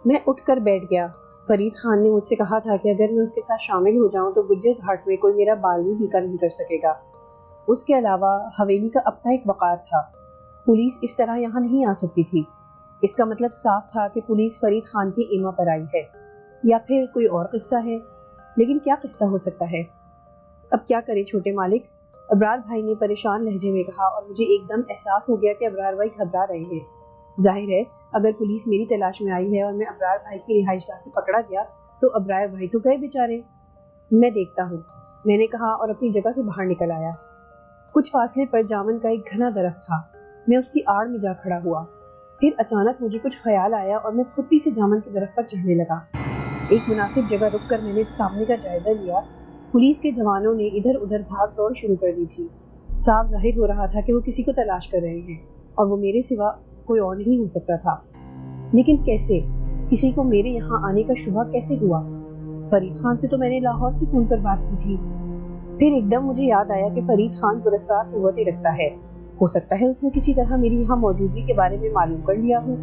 میں اٹھ کر بیٹھ گیا۔ فرید خان نے مجھ سے کہا تھا کہ اگر میں اس کے ساتھ شامل ہو جاؤں تو گجر گھاٹ میں کوئی میرا بال بھی بیکا نہیں کر سکے گا۔ اس کے علاوہ حویلی کا اپنا ایک وقار تھا، پولیس اس طرح یہاں نہیں آ سکتی تھی۔ اس کا مطلب صاف تھا کہ پولیس فرید خان کی ایما پر آئی ہے، یا پھر کوئی اور قصہ ہے۔ لیکن کیا قصہ ہو سکتا ہے؟ اب کیا کرے چھوٹے مالک؟ ابرار بھائی نے پریشان لہجے میں کہا، اور مجھے ایک دم احساس ہو گیا کہ ابرار بھائی گھبرا رہے ہیں۔ ظاہر ہے اگر پولیس میری تلاش میں آئی ہے اور میں ابرار بھائی کی رہائش گاہ سے پکڑا گیا تو ابرار بھائی تو گئے بیچارے۔ میں دیکھتا ہوں، میں نے کہا اور اپنی جگہ سے باہر نکل آیا۔ کچھ فاصلے پر جامن کا ایک گھنا درخت تھا، میں اس کی آڑ میں جا کھڑا ہوا۔ پھر اچانک مجھے کچھ خیال آیا اور میں پھرتی سے جامن کے درخت پر چڑھنے لگا۔ ایک مناسب جگہ رک کر میں نے سامنے کا جائزہ لیا۔ پولیس کے جوانوں نے ادھر ادھر بھاگ دوڑ شروع کر دی تھی۔ صاف ظاہر ہو رہا تھا کہ وہ کسی کو تلاش کر رہے ہیں، اور وہ میرے سوا کوئی اور نہیں ہو سکتا تھا۔ لیکن کیسے؟ کسی کو میرے یہاں آنے کا شبہ کیسے ہوا؟ فرید خان سے تو میں نے لاہور سے فون پر بات کی تھی۔ پھر ایک دم مجھے یاد آیا کہ فرید خان پراسرار قوتیں رکھتا ہے، ہو سکتا ہے اس نے کسی طرح میری یہاں موجودگی کے بارے میں معلوم کر لیا ہو۔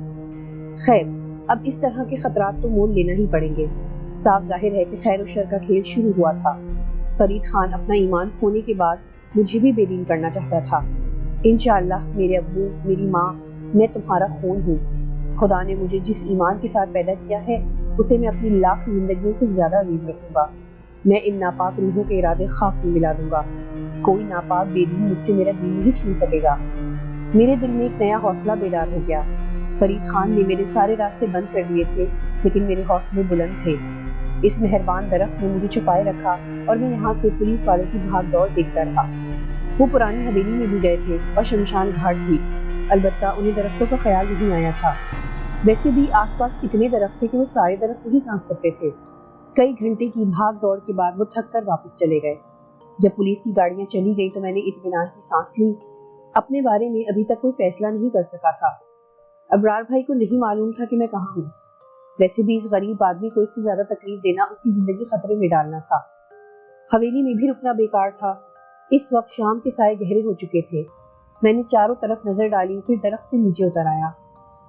خیر، اب اس طرح کے خطرات تو مول لینا ہی پڑیں گے۔ صاف ظاہر ہے کہ خیر و شر کا کھیل شروع ہوا تھا۔ فرید خان اپنا ایمان کھونے کے بعد مجھے بھی بے دین کرنا چاہتا تھا۔ انشاءاللہ میرے ابو، میری ماں، میں تمہارا خون ہوں۔ خدا نے مجھے جس ایمان کے ساتھ پیدا کیا ہے اسے میں اپنی لاکھ زندگیوں سے زیادہ عزیز رکھوں گا۔ میں ان ناپاک روحوں کے ارادے خاک میں ملا دوں گا۔ کوئی ناپاک بے دین مجھ سے میرا دین نہیں چھین سکے گا۔ میرے دل میں ایک نیا حوصلہ بیدار ہو گیا۔ فرید خان نے میرے سارے راستے بند کر دیے تھے، لیکن میرے حوصلے بلند تھے۔ اس مہربان درخت نے مجھے چھپائے رکھا اور میں یہاں سے پولیس والوں کی بھاگ دوڑ دیکھتا رہا۔ وہ پرانی حویلی میں بھی گئے تھے اور شمشان گھاٹ بھی، البتہ انہیں درختوں کا خیال نہیں آیا تھا۔ ویسے بھی آس پاس اتنے درخت تھے کہ وہ سارے درخت نہیں جھانک سکتے تھے۔ کئی گھنٹے کی بھاگ دوڑ کے بعد وہ تھک کر واپس چلے گئے۔ جب پولیس کی گاڑیاں چلی گئی تو میں نے اطمینان کی سانس لی۔ اپنے بارے میں ابھی تک کوئی فیصلہ نہیں کر سکا تھا۔ ابرار بھائی کو نہیں معلوم تھا کہ میں کہاں ہوں۔ ویسے بھی اس غریب آدمی کو اس سے زیادہ تکلیف دینا اس کی زندگی خطرے میں ڈالنا تھا۔ حویلی میں بھی رکنا بیکار تھا۔ اس وقت شام کے سائے گہرے ہو چکے تھے۔ میں نے چاروں طرف نظر ڈالی، پھر درخت سے نیچے اتر آیا۔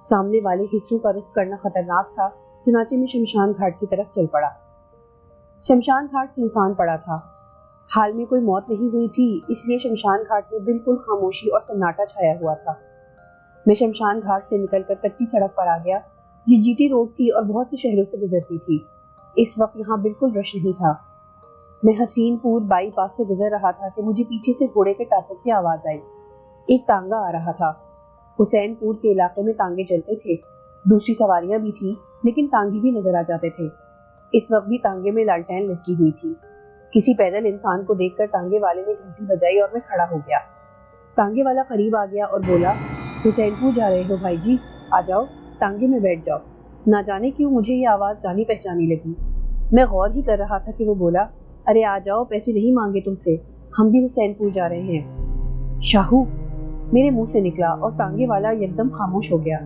سامنے والے حصوں کا رخ کرنا خطرناک تھا، چنانچہ میں شمشان گھاٹ کی طرف چل پڑا۔ شمشان گھاٹ سنسان پڑا تھا۔ حال میں کوئی موت نہیں ہوئی تھی، اس لیے شمشان گھاٹ میں بالکل خاموشی اور سناٹا چھایا ہوا تھا۔ میں شمشان گھاٹ سے نکل کر کچی سڑک پر آ گیا۔ یہ جی ٹی روڈ تھی اور بہت سے شہروں سے گزرتی تھی۔ اس وقت یہاں بالکل رش نہیں تھا۔ میں حسین پور بائی پاس سے گزر رہا تھا کہ مجھے پیچھے سے گھوڑے کے ٹاپک کی آواز آئی۔ ایک تانگا آ رہا تھا۔ حسین پور کے علاقے میں تانگے چلتے تھے، دوسری سواریاں بھی تھیں، لیکن تانگے بھی نظر آ جاتے تھے۔ اس وقت بھی تانگے میں لالٹین لٹکی ہوئی تھی۔ کسی پیدل انسان کو دیکھ کر تانگے والے نے گھنٹی بجائی اور میں کھڑا ہو گیا۔ تانگے والا قریب آ گیا اور بولا، حسین پور جا رہے ہو بھائی جی؟ آ جاؤ، تانگے میں بیٹھ جاؤ۔ نہ جانے کیوں مجھے یہ آواز جانی پہچانی لگی۔ میں غور ہی کر رہا تھا کہ وہ بولا، ارے آ جاؤ، پیسے نہیں مانگے تم سے، ہم بھی حسین پور جا رہے ہیں۔ شاہو میرے منہ سے نکلا اور تانگے والا یکدم خاموش ہو گیا۔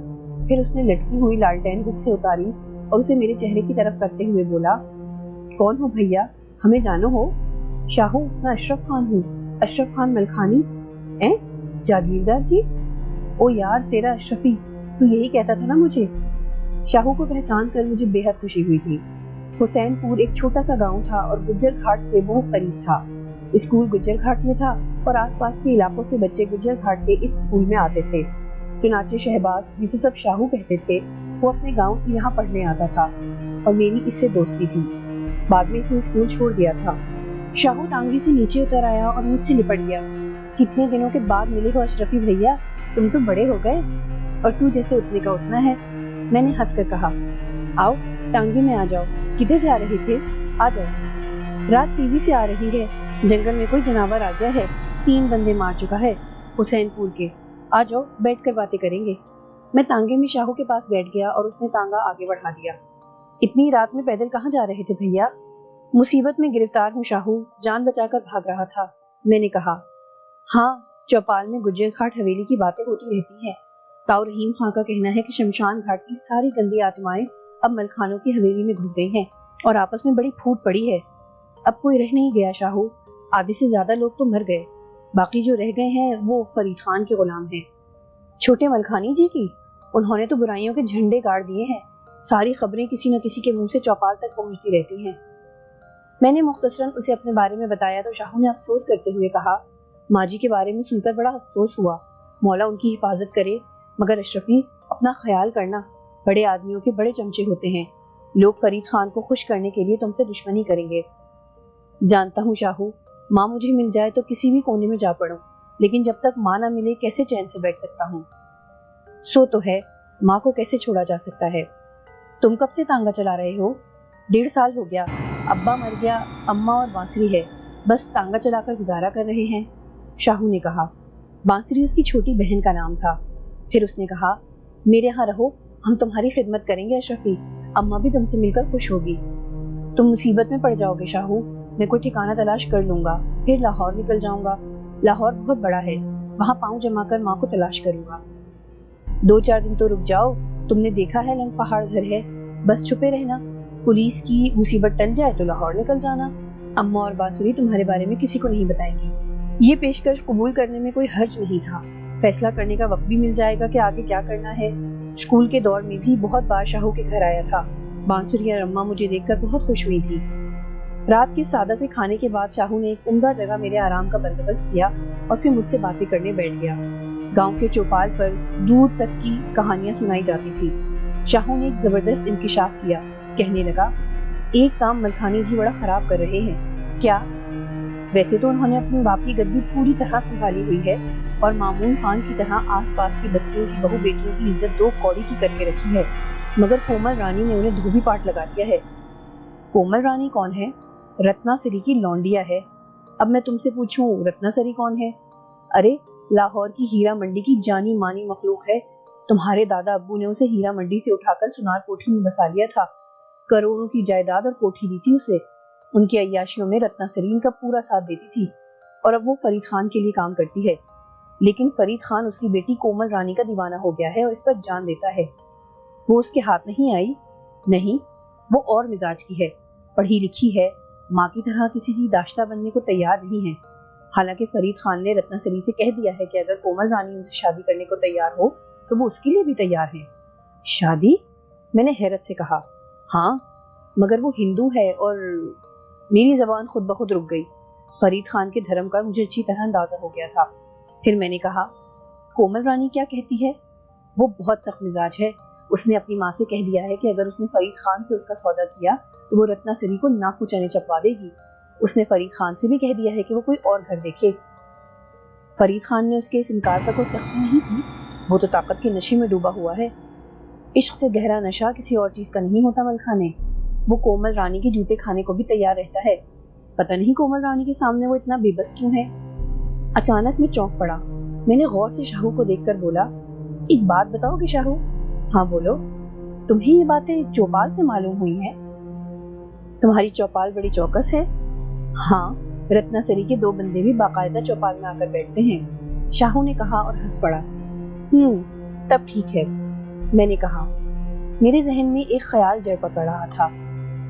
پھر اس نے لٹکی ہوئی لالٹین ہک سے اتاری اور اسے میرے چہرے کی طرف کرتے ہوئے بولا، کون ہو بھیا؟ ہمیں جانو ہو؟ شاہو میں اشرف خان ہوں، اشرف خان ملکھانی۔ جاگیردار جی؟ او یار تیرا اشرفی، تو یہی کہتا تھا نا مجھے۔ شاہو کو پہچان کر مجھے بے حد خوشی ہوئی تھی۔ حسین پور ایک چھوٹا سا گاؤں تھا اور گجر گھاٹ سے بہت قریب تھا۔ اسکول گجر گھاٹ میں تھا اور آس پاس کے علاقوں سے بچے گجر گھاٹ کے اس اسکول میں آتے تھے۔ چنانچہ شہباز، جسے سب شاہو کہتے تھے، وہ اپنے گاؤں سے یہاں پڑھنے آتا تھا اور میری اس سے دوستی تھی۔ بعد میں اس نے اسکول چھوڑ دیا تھا۔ شاہو ٹانگے سے نیچے اتر آیا اور مجھ سے لپٹ گیا۔ کتنے دنوں کے بعد ملے ہو اشرفی بھیا، تم تو بڑے ہو گئے، اور تو جیسے اتنے کا اتنا ہے۔ میں نے ہنس کر کہا، آؤ ٹانگے میں آ جاؤ۔ کدھر جا رہے تھے؟ آ جاؤ۔ رات تیزی سے آ رہی ہے، جنگل میں کوئی جانور آ گیا ہے، 3 بندے مار چکا ہے حسین پور کے۔ آ جاؤ، بیٹھ کر باتیں کریں گے۔ میں تانگے میں شاہو کے پاس بیٹھ گیا اور اس نے تانگا آگے بڑھا دیا۔ اتنی رات میں پیدل کہاں جا رہے تھے بھیا؟ مصیبت میں گرفتار ہوں شاہو، جان بچا کر بھاگ رہا تھا، میں نے کہا۔ ہاں، چوپال میں گجر گھاٹ حویلی کی باتیں ہوتی رہتی ہیں۔ تاؤ رحیم خان کا کہنا ہے کہ شمشان گھاٹ کی ساری گندی آتمائیں اب ملکھانوں کی حویلی میں گھس گئی ہیں اور آپس میں بڑی پھوٹ پڑی ہے۔ اب کوئی رہ نہیں گیا شاہو، آدھے سے زیادہ لوگ تو مر گئے، باقی جو رہ گئے ہیں وہ فرید خان کے غلام ہیں۔ چھوٹے ملکھانی جی کی؟ انہوں نے تو برائیوں کے جھنڈے گاڑ دیے ہیں، ساری خبریں کسی نہ کسی کے منہ سے چوپال تک پہنچتی رہتی ہیں۔ میں نے مختصراً اسے اپنے بارے میں بتایا تو شاہو نے افسوس کرتے ہوئے کہا، ماں جی کے بارے میں سن کر بڑا افسوس ہوا، مولا ان کی حفاظت کرے، مگر اشرفی اپنا خیال کرنا، بڑے آدمیوں کے بڑے چمچے ہوتے ہیں، لوگ فرید خان کو خوش کرنے کے لیے تم سے دشمنی کریں گے۔ جانتا ہوں شاہو، ماں مجھے مل جائے تو کسی بھی کونے میں جا پڑوں، لیکن جب تک ماں نہ ملے کیسے چین سے بیٹھ سکتا ہوں؟ سو تو ہے، ماں کو کیسے چھوڑا جا سکتا ہے؟ تم کب سے تانگا چلا رہے ہو؟ 1.5 سال ہو گیا، ابا مر گیا، اماں اور بانسری ہے، بس تانگا چلا کر گزارا کر رہے ہیں، شاہو نے کہا۔ بانسری اس کی چھوٹی بہن کا نام تھا۔ پھر اس نے کہا، میرے ہاں رہو، ہم تمہاری خدمت کریں گے اشرفی، اماں بھی تم سے مل کر خوش ہوگی۔ تم مصیبت میں پڑ جاؤ گے شاہو، میں کوئی ٹھکانہ تلاش کر لوں گا، پھر لاہور نکل جاؤں گا، لاہور بہت بڑا ہے، وہاں پاؤں جما کر ماں کو تلاش کروں گا۔ 2-4 دن تو رک جاؤ، تم نے دیکھا ہے لنگ پہاڑ گھر ہے، بس چھپے رہنا، پولیس کی مصیبت ٹل جائے تو لاہور نکل جانا، اماں اور بانسری تمہارے بارے میں کسی کو نہیں بتائیں گی۔ یہ پیشکش قبول کرنے میں کوئی حرج نہیں تھا، فیصلہ کرنے کا وقت بھی مل جائے گا کہ آگے کیا کرنا ہے۔ اسکول کے دور میں بھی بہت بار شاہو کے گھر آیا تھا، بانسری اور اماں مجھے دیکھ کر بہت خوش ہوئی تھی۔ رات کے سادہ سے کھانے کے بعد شاہو نے ایک عمدہ جگہ میرے آرام کا بندوبست کیا اور پھر مجھ سے باتیں کرنے بیٹھ گیا۔ گاؤں کے چوپال پر دور تک کی کہانیاں سنائی جاتی تھی۔ شاہو نے ایک زبردست انکشاف کیا، کہنے لگا، ایک کام ملکھانی جی بڑا خراب کر رہے ہیں۔ کیا؟ ویسے تو انہوں نے اپنی باپ کی گدی پوری طرح سنبھالی ہوئی ہے اور مامون خان کی طرح آس پاس کی بستیوں کی بہو بیٹیوں کی عزت 2 کوڑی کی کر کے رکھی ہے، مگر کومل رانی نے انہیں دھوبی پاٹ لگا دیا ہے۔ کومل رانی کون ہے؟ رتنا سری کی لونڈیا ہے۔ اب میں تم سے پوچھوں، رتنا سری کون ہے؟ ارے لاہور کی ہیرا منڈی کی جانی مانی مخلوق ہے، تمہارے دادا ابو نے اسے ہیرا منڈی سے اٹھا کر سنار کوٹھی میں بسا لیا تھا، کروڑوں کی جائیداد اور کوٹھی دی تھی اسے، ان کی عیاشیوں میں رتنا سری ان کا پورا ساتھ دیتی تھی، اور اب وہ فرید خان کے لیے کام کرتی ہے، لیکن فرید خان اس کی بیٹی کومل رانی کا دیوانہ ہو گیا ہے اور اس پر جان دیتا ہے۔ وہ اس کے ہاتھ نہیں آئی؟ نہیں، وہ اور مزاج کی ہے، پڑھی لکھی ہے، ماں کی طرح کسی کی داشتہ بننے کو تیار نہیں ہے، حالانکہ فرید خان نے رتنا سری سے کہہ دیا ہے کہ اگر کومل رانی ان سے شادی کرنے کو تیار ہو تو وہ اس کے لیے بھی تیار ہیں۔ شادی؟ میں نے حیرت سے کہا۔ ہاں، مگر وہ ہندو ہے اور… میری زبان خود بخود رک گئی، فرید خان کے دھرم کا مجھے اچھی طرح اندازہ ہو گیا تھا۔ پھر میں نے کہا، کومل رانی کیا کہتی ہے؟ وہ بہت سخت مزاج ہے، اس نے اپنی ماں سے کہہ دیا ہے کہ اگر اس نے فرید خان سے اس کا سودا کیا تو وہ رتنا سری کو ناک کچانے چپوا دے گی۔ اس نے فرید خان سے بھی کہہ دیا ہے کہ وہ کوئی اور گھر دیکھے۔ فرید خان نے اس کے اس انکار پر کوئی سختی نہیں کی، وہ تو طاقت کے نشے میں ڈوبا ہوا ہے۔ عشق سے گہرا نشہ کسی اور چیز کا نہیں ہوتا ملکھانے، وہ کومل رانی کے جوتے کھانے کو بھی تیار رہتا ہے، پتہ نہیں کومل رانی کے سامنے وہ اتنا بے بس کیوں ہے۔ اچانک میں چونک پڑا، میں نے غور سے شاہو کو دیکھ کر بولا، ایک بات بتاؤ گے شاہو؟ ہاں بولو۔ تمہیں یہ باتیں چوپال سے معلوم ہوئی ہیں؟ تمہاری چوپال بڑی چوکس ہے۔ ہاں، رتنا سری کے 2 بندے بھی باقاعدہ چوپال میں آ کر بیٹھتے ہیں، شاہو نے کہا اور ہنس پڑا۔ تب ٹھیک ہے، میں نے کہا۔ میرے ذہن میں ایک خیال جڑ پکڑ رہا تھا،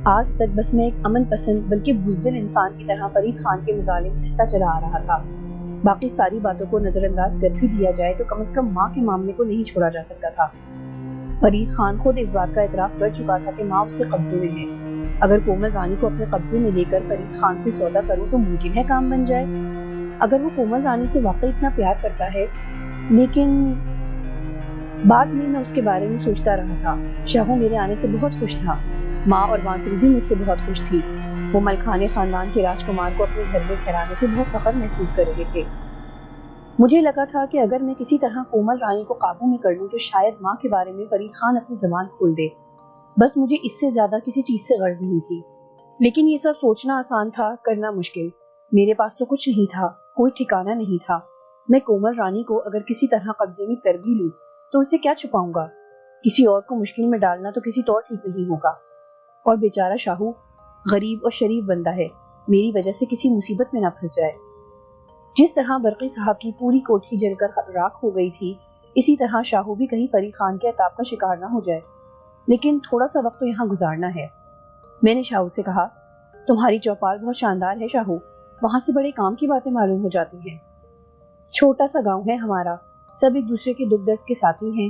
آج تک بس میں ایک امن پسند بلکہ بزدل انسان کی طرح فرید خان کے مظالم سہتا چلا آ رہا تھا، باقی ساری باتوں کو نظر انداز کر بھی دیا جائے تو کم از کم ماں کے معاملے کو نہیں چھوڑا جا سکتا تھا۔ فرید خان خود اس بات کا اعتراف کر چکا تھا کہ ماں اس کے قبضے میں ہے، اگر کومل رانی کو اپنے قبضے میں لے کر فرید خان سے سودا کروں تو ممکن ہے کام بن جائے، اگر وہ کومل رانی سے واقعی اتنا پیار کرتا ہے۔ لیکن بعد میں اس کے بارے میں سوچتا رہا تھا، شاہو میرے آنے سے بہت خوش تھا، ماں اور بانسری بھی مجھ سے بہت خوش تھی، وہ ملکھانے خاندان کے راجکمار کو اپنے گھر میں ٹھہرانے سے بہت فخر محسوس کر رہے تھے۔ مجھے لگا تھا کہ اگر میں کسی طرح کومل رانی کو قابو میں کر لوں تو شاید ماں کے بارے میں فرید خان اپنی زبان کھول دے، بس مجھے اس سے زیادہ کسی چیز سے غرض نہیں تھی۔ لیکن یہ سب سوچنا آسان تھا، کرنا مشکل، میرے پاس تو کچھ نہیں تھا، کوئی ٹھکانہ نہیں تھا، میں کومل رانی کو اگر کسی طرح قبضے میں کر بھی لوں تو اسے کیا چھپاؤں گا، کسی اور کو مشکل میں ڈالنا تو کسی طور ٹھیک نہیں ہوگا، اور بیچارہ شاہو غریب اور شریف بندہ ہے، میری وجہ سے کسی مصیبت میں نہ پھنس جائے۔ جس طرح برقی صاحب کی پوری کوٹھی جل کر راکھ ہو گئی تھی، اسی طرح شاہو بھی کہیں فرید خان کے عتاب کا شکار نہ ہو جائے، لیکن تھوڑا سا وقت تو یہاں گزارنا ہے۔ میں نے شاہو سے کہا، تمہاری چوپال بہت شاندار ہے شاہو، وہاں سے بڑے کام کی باتیں معلوم ہو جاتی ہیں۔ چھوٹا سا گاؤں ہے ہمارا، سب ایک دوسرے کے دکھ درد کے ساتھی ہیں،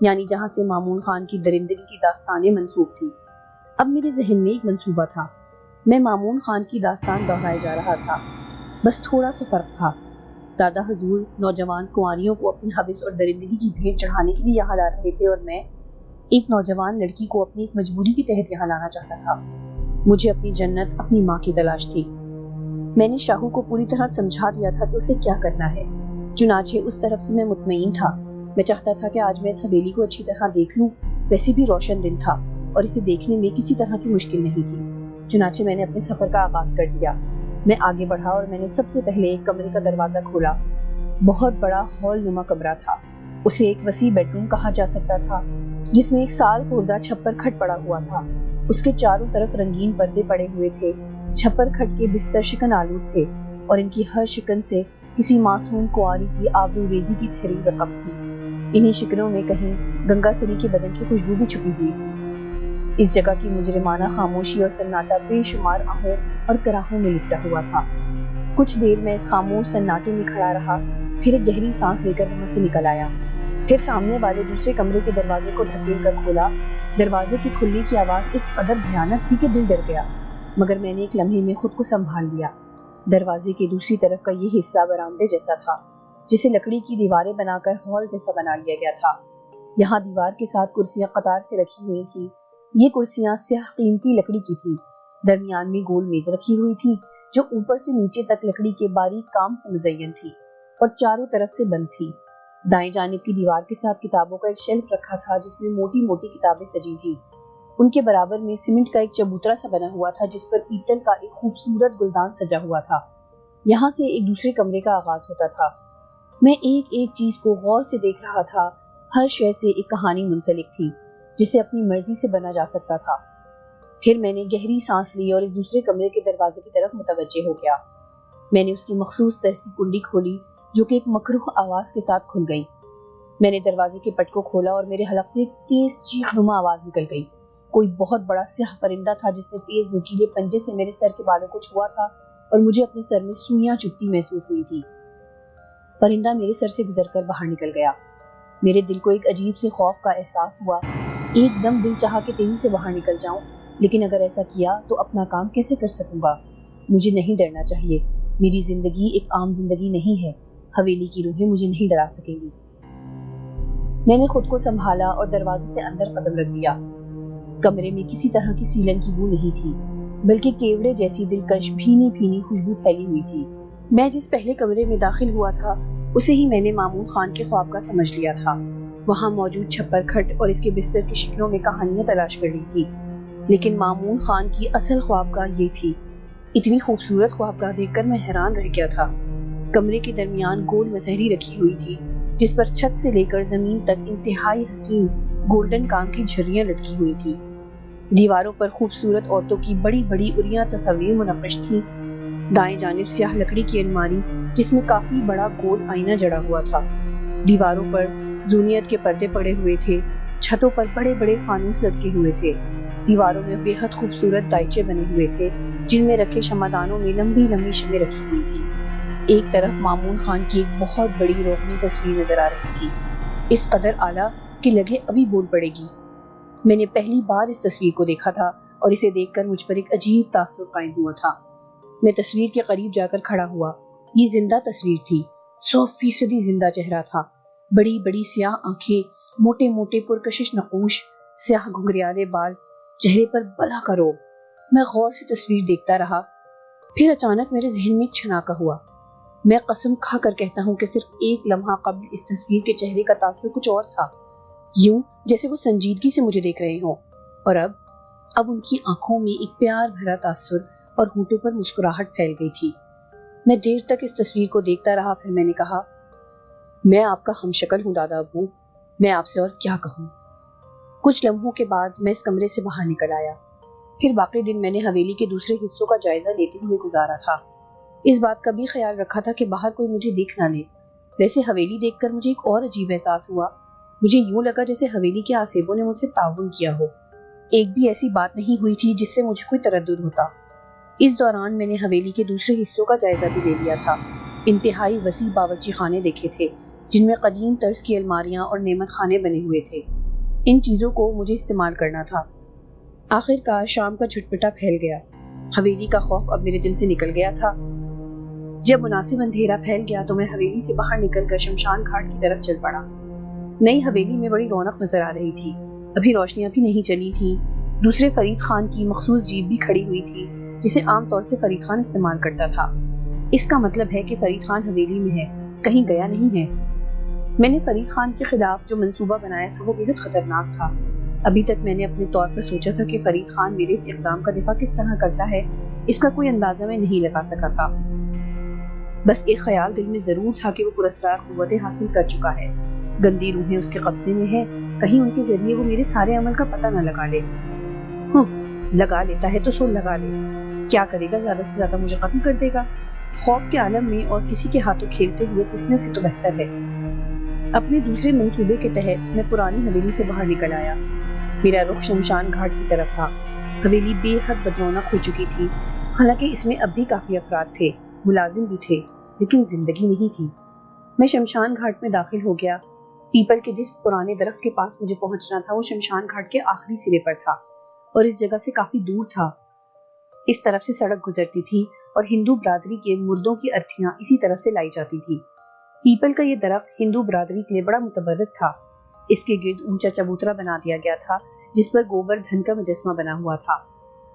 یعنی جہاں سے مامون خان کی درندگی کی داستانیں منسوب تھی۔ اب میرے ذہن میں ایک منصوبہ تھا، میں مامون خان کی داستان دہرائے جا رہا تھا، بس تھوڑا سا فرق تھا۔ دادا حضور نوجوان کنواریوں کو اپنی حوث اور درندگی کی بھیٹ چڑھانے کے لیے یہاں لا رہے تھے، اور میں ایک نوجوان لڑکی کو اپنی ایک مجبوری کے تحت یہاں لانا چاہتا تھا۔ مجھے اپنی جنت اپنی ماں کی تلاش تھی۔ میں نے شاہو کو پوری طرح سمجھا دیا تھا کہ اسے کیا کرنا ہے، چنانچہ اس طرف سے میں مطمئن تھا۔ میں چاہتا تھا کہ آج میں اس حویلی کو اچھی طرح دیکھ لوں، ویسے بھی روشن دن تھا اور اسے دیکھنے میں کسی طرح کی مشکل نہیں تھی۔ چنانچہ میں نے اپنے سفر کا آغاز کر دیا۔ میں آگے بڑھا اور میں نے سب سے پہلے ایک کمرے کا دروازہ کھولا۔ بہت بڑا ہال نما کمرہ تھا، اسے ایک وسیع بیڈ روم کہا جا سکتا تھا، جس میں ایک سال خوردہ چھپر کھٹ پڑا ہوا تھا۔ اس کے چاروں طرف رنگین پردے پڑے ہوئے تھے، چھپر کھٹ کے بستر شکن آلود تھے اور ان کی ہر شکن سے کسی معصوم کنواری کی آبرو ریزی کی تحریر رقم تھی۔ انہی شکنوں میں کہیں گنگا سری کے بدن کی خوشبو بھی چھپی ہوئی تھی۔ اس جگہ کی مجرمانہ خاموشی اور سناٹا بے شمار آہوں اور کراہوں میں لپٹا ہوا تھا۔ کچھ دیر میں اس خاموش سناٹے میں کھڑا رہا، پھر ایک گہری سانس لے کر وہاں سے نکل آیا، پھر سامنے والے دوسرے کمرے کے دروازے کو دھکیل کر کھولا۔ دروازے کی کھلنے کی آواز اس قدر بھیانک تھی کہ دل ڈر گیا، مگر میں نے ایک لمحے میں خود کو سنبھال لیا۔ دروازے کے دوسری طرف کا یہ حصہ برآمدے جیسا تھا، جسے لکڑی کی دیواریں بنا کر ہال جیسا بنا لیا گیا تھا۔ یہاں دیوار کے ساتھ کرسیاں قطار سے رکھی ہوئی تھیں۔ یہ کرسیاں سیاہ قیمتی لکڑی کی تھیں۔ درمیان میں گول میز رکھی ہوئی تھی جو اوپر سے نیچے تک لکڑی کے باریک کام سے مزین تھی اور چاروں طرف سے بند تھی۔ دائیں جانب کی دیوار کے ساتھ کتابوں کا ایک شیلف رکھا تھا جس میں موٹی موٹی کتابیں سجی تھیں۔ ان کے برابر میں سیمنٹ کا ایک چبوترا سا بنا ہوا تھا جس پر پیتل کا ایک خوبصورت گلدان سجا ہوا تھا۔ یہاں سے ایک دوسرے کمرے کا آغاز ہوتا تھا۔ میں ایک ایک چیز کو غور سے دیکھ رہا تھا۔ ہر شے سے ایک کہانی منسلک تھی جسے اپنی مرضی سے بنا جا سکتا تھا۔ پھر میں نے گہری سانس لی اور اس دوسرے کمرے کے دروازے کی طرف متوجہ ہو گیا۔ میں نے اس کی مخصوص طرز کی کنڈی کھولی جو کہ ایک مکروہ آواز کے ساتھ کھل گئی۔ میں نے دروازے کے پٹ کو کھولا اور میرے حلق سے ایک تیز چیخ نما آواز نکل گئی۔ کوئی بہت بڑا سیاہ پرندہ تھا جس نے تیز نوکیلے پنجے سے میرے سر کے بالوں کو چھوا تھا اور مجھے اپنے سر میں سوئیاں چبھتی محسوس ہوئی تھی۔ پرندہ میرے سر سے گزر کر باہر نکل گیا۔ میرے دل کو ایک عجیب سے خوف کا احساس ہوا۔ ایک دم دل چاہا کہ تیزی سے باہر نکل جاؤں، لیکن اگر ایسا کیا تو اپنا کام کیسے کر سکوں گا؟ مجھے نہیں ڈرنا چاہیے۔ میری زندگی ایک عام زندگی نہیں ہے۔ حویلی کی روحیں مجھے نہیں ڈرا سکیں گی۔ میں نے خود کو سنبھالا اور دروازے سے اندر قدم رکھ دیا۔ کمرے میں کسی طرح کی سیلن کی بو نہیں تھی، بلکہ کیوڑے جیسی دلکش بھینی بھینی خوشبو پھیلی ہوئی تھی۔ میں جس پہلے کمرے میں داخل ہوا تھا اسے ہی میں نے مامون خان کے خواب کا سمجھ لیا تھا۔ وہاں موجود چھپر کھٹ اور اس کے بستر کی شکلوں میں کہانیاں تلاش کر رہی تھی، لیکن مامون خان کی اصل خوابگاہ یہ تھی۔ اتنی خوبصورت خوابگاہ دیکھ کر میں حیران رہ گیا تھا۔ کمرے کے درمیان گول مسہری رکھی ہوئی تھی جس پر چھت سے لے کر زمین تک انتہائی حسین گولڈن کام کی جھریاں لٹکی ہوئی تھی۔ دیواروں پر خوبصورت عورتوں کی بڑی بڑی عریاں تصاویر منقش تھیں۔ دائیں جانب سیاہ لکڑی کی الماری جس میں کافی بڑا گول آئینہ جڑا ہوا تھا۔ دیواروں پر زونیت کے پردے پڑے ہوئے تھے۔ چھتوں پر بڑے بڑے فانوس لٹکے ہوئے تھے۔ دیواروں میں بے حد خوبصورت دائچے بنے ہوئے تھے جن میں رکھے شمعدانوں میں لمبی لمبی شمعیں رکھی ہوئی تھی۔ ایک طرف مامون خان کی ایک بہت بڑی روغنی تصویر نظر آ رہی تھی، اس قدر اعلیٰ کہ لگے ابھی بول پڑے گی۔ میں نے پہلی بار اس تصویر کو دیکھا تھا اور اسے دیکھ کر مجھ پر ایک عجیب تاثر قائم ہوا تھا۔ میں تصویر کے قریب جا کر کھڑا ہوا۔ یہ زندہ تصویر تھی، 100% زندہ چہرہ تھا۔ بڑی بڑی سیاہ آنکھیں، موٹے موٹے پرکشش نقوش، سیاہ گھنگریالے بال، چہرے پر بلا کا روب۔ میں غور سے تصویر دیکھتا رہا، پھر اچانک میرے ذہن میں ایک چھناکا ہوا۔ میں قسم کھا کر کہتا ہوں کہ صرف ایک لمحہ قبل اس تصویر کے چہرے کا تاثر کچھ اور تھا، یوں جیسے وہ سنجیدگی سے مجھے دیکھ رہے ہوں، اور اب ان کی آنکھوں میں ایک پیار بھرا تاثر اور ہونٹوں پر مسکراہٹ پھیل گئی تھی۔ میں دیر تک اس تصویر کو دیکھتا رہا، پھر میں نے کہا، میں آپ کا ہم شکل ہوں دادا ابو، میں آپ سے اور کیا کہوں۔ کچھ لمحوں کے بعد میں اس کمرے سے باہر نکل آیا۔ پھر باقی دن میں نے حویلی کے دوسرے حصوں کا جائزہ لیتے ہوئے گزارا تھا۔ اس بات کا بھی خیال رکھا تھا کہ باہر کوئی مجھے دیکھ نہ لے۔ ویسے حویلی دیکھ کر مجھے ایک اور عجیب احساس ہوا۔ مجھے یوں لگا جیسے حویلی کے آسیبوں نے مجھ سے تعاون کیا ہو۔ ایک بھی ایسی بات نہیں ہوئی تھی جس سے مجھے کوئی تردد ہوتا۔ اس دوران میں نے حویلی کے دوسرے حصوں کا جائزہ بھی لے لیا تھا۔ انتہائی وسیع باورچی خانے دیکھے تھے جن میں قدیم طرز کی الماریاں اور نعمت خانے بنے ہوئے تھے۔ ان چیزوں کو مجھے استعمال کرنا تھا۔ آخر کار شام کا جھٹپٹا پھیل گیا۔ حویلی کا خوف اب میرے دل سے نکل گیا تھا۔ جب مناسب اندھیرا پھیل گیا تو میں حویلی سے باہر نکل کر شمشان گھاٹ کی طرف چل پڑا۔ نئی حویلی میں بڑی رونق نظر آ رہی تھی۔ ابھی روشنیاں بھی نہیں چلی تھیں۔ دوسرے فرید خان کی مخصوص جیپ بھی کھڑی ہوئی تھی جسے عام طور سے فرید خان استعمال کرتا تھا۔ اس کا مطلب ہے کہ فرید خان حویلی میں ہے، کہیں گیا نہیں ہے۔ میں نے فرید خان کے خلاف جو منصوبہ بنایا تھا وہ بہت خطرناک تھا۔ ابھی تک میں نے اپنے طور پر سوچا تھا کہ فرید خان میرے اس اقدام کا دفاع کس طرح کرتا ہے، اس کا کوئی اندازہ میں نہیں لگا سکا تھا۔ بس ایک خیال دل میں ضرور تھا کہ وہ پراسرار قوتیں حاصل کر چکا ہے، گندی روحیں اس کے قبضے میں ہیں، کہیں ان کے ذریعے وہ میرے سارے عمل کا پتہ نہ لگا لے۔ لگا لیتا ہے تو سو لگا لے، کیا کرے گا؟ زیادہ سے زیادہ مجھے قتل کر دے گا۔ خوف کے عالم میں اور کسی کے ہاتھوں کھیلتے ہوئے پسنے سے تو بہتر ہے۔ اپنے دوسرے منصوبے کے تحت میں پرانی حویلی سے باہر نکل آیا۔ میرا رخ شمشان گھاٹ کی طرف تھا۔ حویلی بے حد بدرونق ہو چکی تھی، حالانکہ اس میں اب بھی کافی افراد تھے، ملازم بھی تھے، لیکن زندگی نہیں تھی۔ میں شمشان گھاٹ میں داخل ہو گیا۔ پیپل کے جس پرانے درخت کے پاس مجھے پہنچنا تھا وہ شمشان گھاٹ کے آخری سرے پر تھا اور اس جگہ سے کافی دور تھا۔ اس طرف سے سڑک گزرتی تھی اور ہندو برادری کے مردوں کی ارتھیاں اسی طرف سے لائی جاتی تھی۔ پیپل کا یہ درخت ہندو برادری کے لیے بڑا متبرک تھا۔ اس کے گرد اونچا چبوترا بنا دیا گیا تھا جس پر گوبردھن کا مجسمہ بنا ہوا تھا۔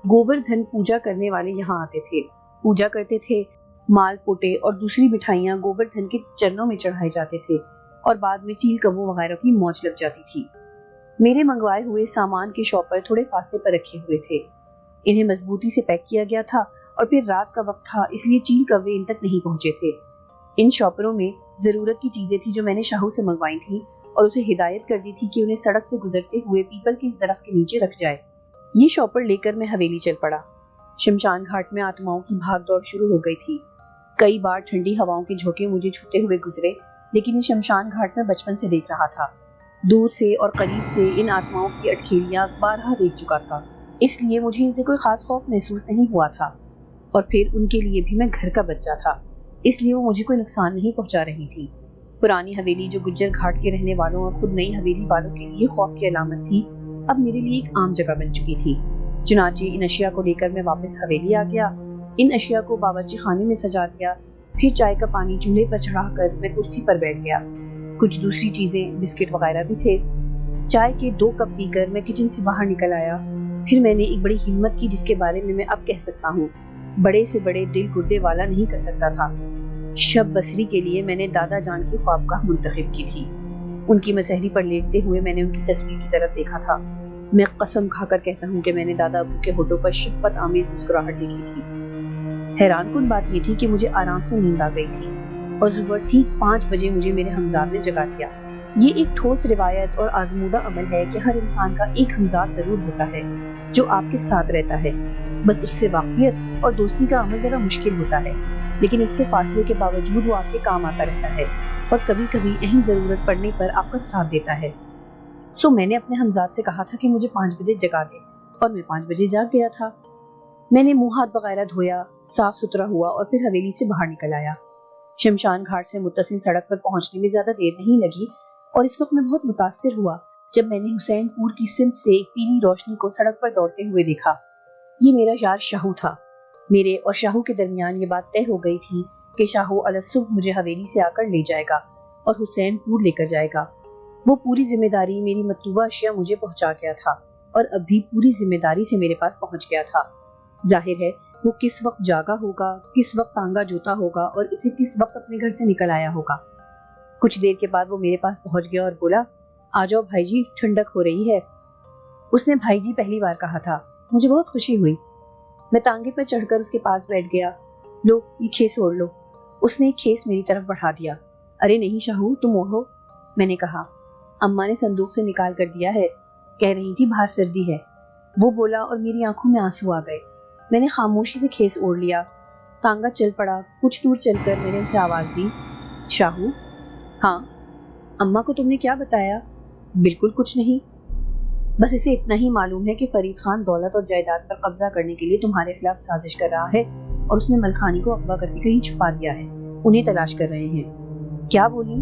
گوبردھن پوجا کرنے والے یہاں آتے تھے، پوجا کرتے تھے۔ مال پوٹے اور دوسری مٹھائیاں گوبردھن کے چرنوں میں چڑھائے جاتے تھے اور بعد میں چیل کبوں وغیرہ کی موج لگ جاتی تھی۔ میرے منگوائے ہوئے سامان کے شاپر تھوڑے فاصلے پر رکھے ہوئے تھے۔ انہیں مضبوطی سے پیک کیا گیا تھا اور پھر رات کا وقت تھا، اس لیے چیل کوے ان تک نہیں پہنچے تھے۔ ان شاپروں میں ضرورت کی چیزیں تھیں جو میں نے شاہو سے منگوائی تھیں اور اسے ہدایت کر دی تھی کہ انہیں سڑک سے گزرتے ہوئے پیپل کے درخت کے نیچے رکھ جائے۔ یہ شاپر لے کر میں حویلی چل پڑا۔ شمشان گھاٹ میں آتماؤں کی بھاگ دوڑ شروع ہو گئی تھی۔ کئی بار ٹھنڈی ہواؤں کے جھونکے مجھے چھوتے ہوئے گزرے، لیکن یہ شمشان گھاٹ میں بچپن سے دیکھ رہا تھا۔ دور سے اور قریب سے ان آتماؤں کی اٹکھیلیاں بارہا دیکھ چکا تھا، اس لیے مجھے ان سے کوئی خاص خوف محسوس نہیں ہوا تھا۔ اور پھر ان کے لیے بھی میں گھر کا بچہ تھا، اس لیے وہ مجھے کوئی نقصان نہیں پہنچا رہی تھی۔ پرانی حویلی جو گجر گھاٹ کے رہنے والوں اور خود نئی حویلی والوں کے لیے خوف کی علامت تھی، اب میرے لیے ایک عام جگہ بن چکی تھی۔ چنانچہ ان اشیاء کو لے کر میں واپس حویلی آ گیا۔ ان اشیاء کو باورچی خانے میں سجا دیا، پھر چائے کا پانی چولہے پر چڑھا کر میں کرسی پر بیٹھ گیا۔ کچھ دوسری چیزیں، بسکٹ وغیرہ بھی تھے۔ چائے کے 2 کپ پی کر میں کچن سے باہر نکل آیا۔ پھر میں نے ایک بڑی ہمت کی جس کے بارے میں اب کہہ سکتا ہوں، بڑے سے بڑے دل گردے والا نہیں کر سکتا تھا۔ شب بصری کے لیے میں نے دادا جان کی خوابگاہ منتخب کی تھی۔ ان کی مسحری پر لیٹتے ہوئے میں نے ان کی تصویر کی طرف دیکھا تھا۔ میں قسم کھا کر کہتا ہوں کہ میں نے دادا ابو کے ہونٹوں پر شفقت آمیز مسکراہٹ دیکھی تھی۔ حیران کن بات یہ تھی کہ مجھے آرام سے نیند آ گئی تھی اور صبح ٹھیک 5 بجے مجھے میرے ہمزاد نے جگا دیا۔ یہ ایک ٹھوس روایت اور آزمودہ عمل ہے کہ ہر انسان کا ایک ہمزاد ضرور ہوتا ہے جو آپ کے ساتھ رہتا ہے، بس اس سے واقفیت اور دوستی کا عمل ذرا مشکل ہوتا ہے، لیکن اس سے فاصلے کے باوجود وہ آپ کے کام آتا رہتا ہے اور کبھی کبھی اہم ضرورت پڑنے پر آپ کا ساتھ دیتا ہے۔ میں نے اپنے ہمزاد سے کہا تھا کہ مجھے 5 بجے جگا دے اور میں 5 بجے جاگ گیا تھا۔ میں نے منہ ہاتھ وغیرہ دھویا، صاف ستھرا ہوا اور پھر حویلی سے باہر نکل آیا۔ شمشان گھاٹ سے متصل سڑک پر پہنچنے میں زیادہ دیر نہیں لگی اور اس وقت میں بہت متاثر ہوا جب میں نے حسین پور کی سمت سے ایک پیلی روشنی کو سڑک پر دوڑتے ہوئے دیکھا۔ یہ میرا یار شاہو تھا۔ میرے اور شاہو کے درمیان یہ بات طے ہو گئی تھی کہ شاہو الصبح مجھے حویلی سے آ کر لے جائے گا اور حسین پور لے کر جائے گا۔ وہ پوری ذمہ داری میری مطلوبہ اشیاء مجھے پہنچا گیا تھا اور اب بھی پوری ذمہ داری سے میرے پاس پہنچ گیا تھا۔ ظاہر ہے وہ کس وقت جاگا ہوگا، کس وقت ٹانگا جوتا ہوگا اور اسے کس وقت اپنے گھر سے نکل آیا ہوگا۔ کچھ دیر کے بعد وہ میرے پاس پہنچ گیا اور بولا، آ جاؤ بھائی جی، ٹھنڈک ہو رہی ہے۔ اس نے بھائی جی پہلی بار کہا تھا، مجھے بہت خوشی ہوئی۔ میں تانگے پر چڑھ کر اس کے پاس بیٹھ گیا۔ لو یہ کھیس اوڑھ لو۔ اس نے ایک کھیس میری طرف بڑھا دیا۔ ارے نہیں شاہو، تم اوڑھو، میں نے کہا۔ اماں نے صندوق سے نکال کر دیا ہے، کہہ رہی تھی باہر سردی ہے، وہ بولا اور میری آنکھوں میں آنسو آ گئے۔ میں نے خاموشی سے کھیس اوڑھ لیا۔ تانگا چل پڑا۔ کچھ دور چل کر میں نے اسے آواز دی، شاہو۔ ہاں؟ اماں کو تم نے کیا بتایا؟ بالکل کچھ نہیں، بس اسے اتنا ہی معلوم ہے کہ فرید خان دولت اور جائیداد پر قبضہ کرنے کے لیے تمہارے خلاف سازش کر رہا ہے اور اس نے ملکھانی کو اغوا کر کے کہیں چھپا دیا ہے، انہیں تلاش کر رہے ہیں۔ کیا بولی؟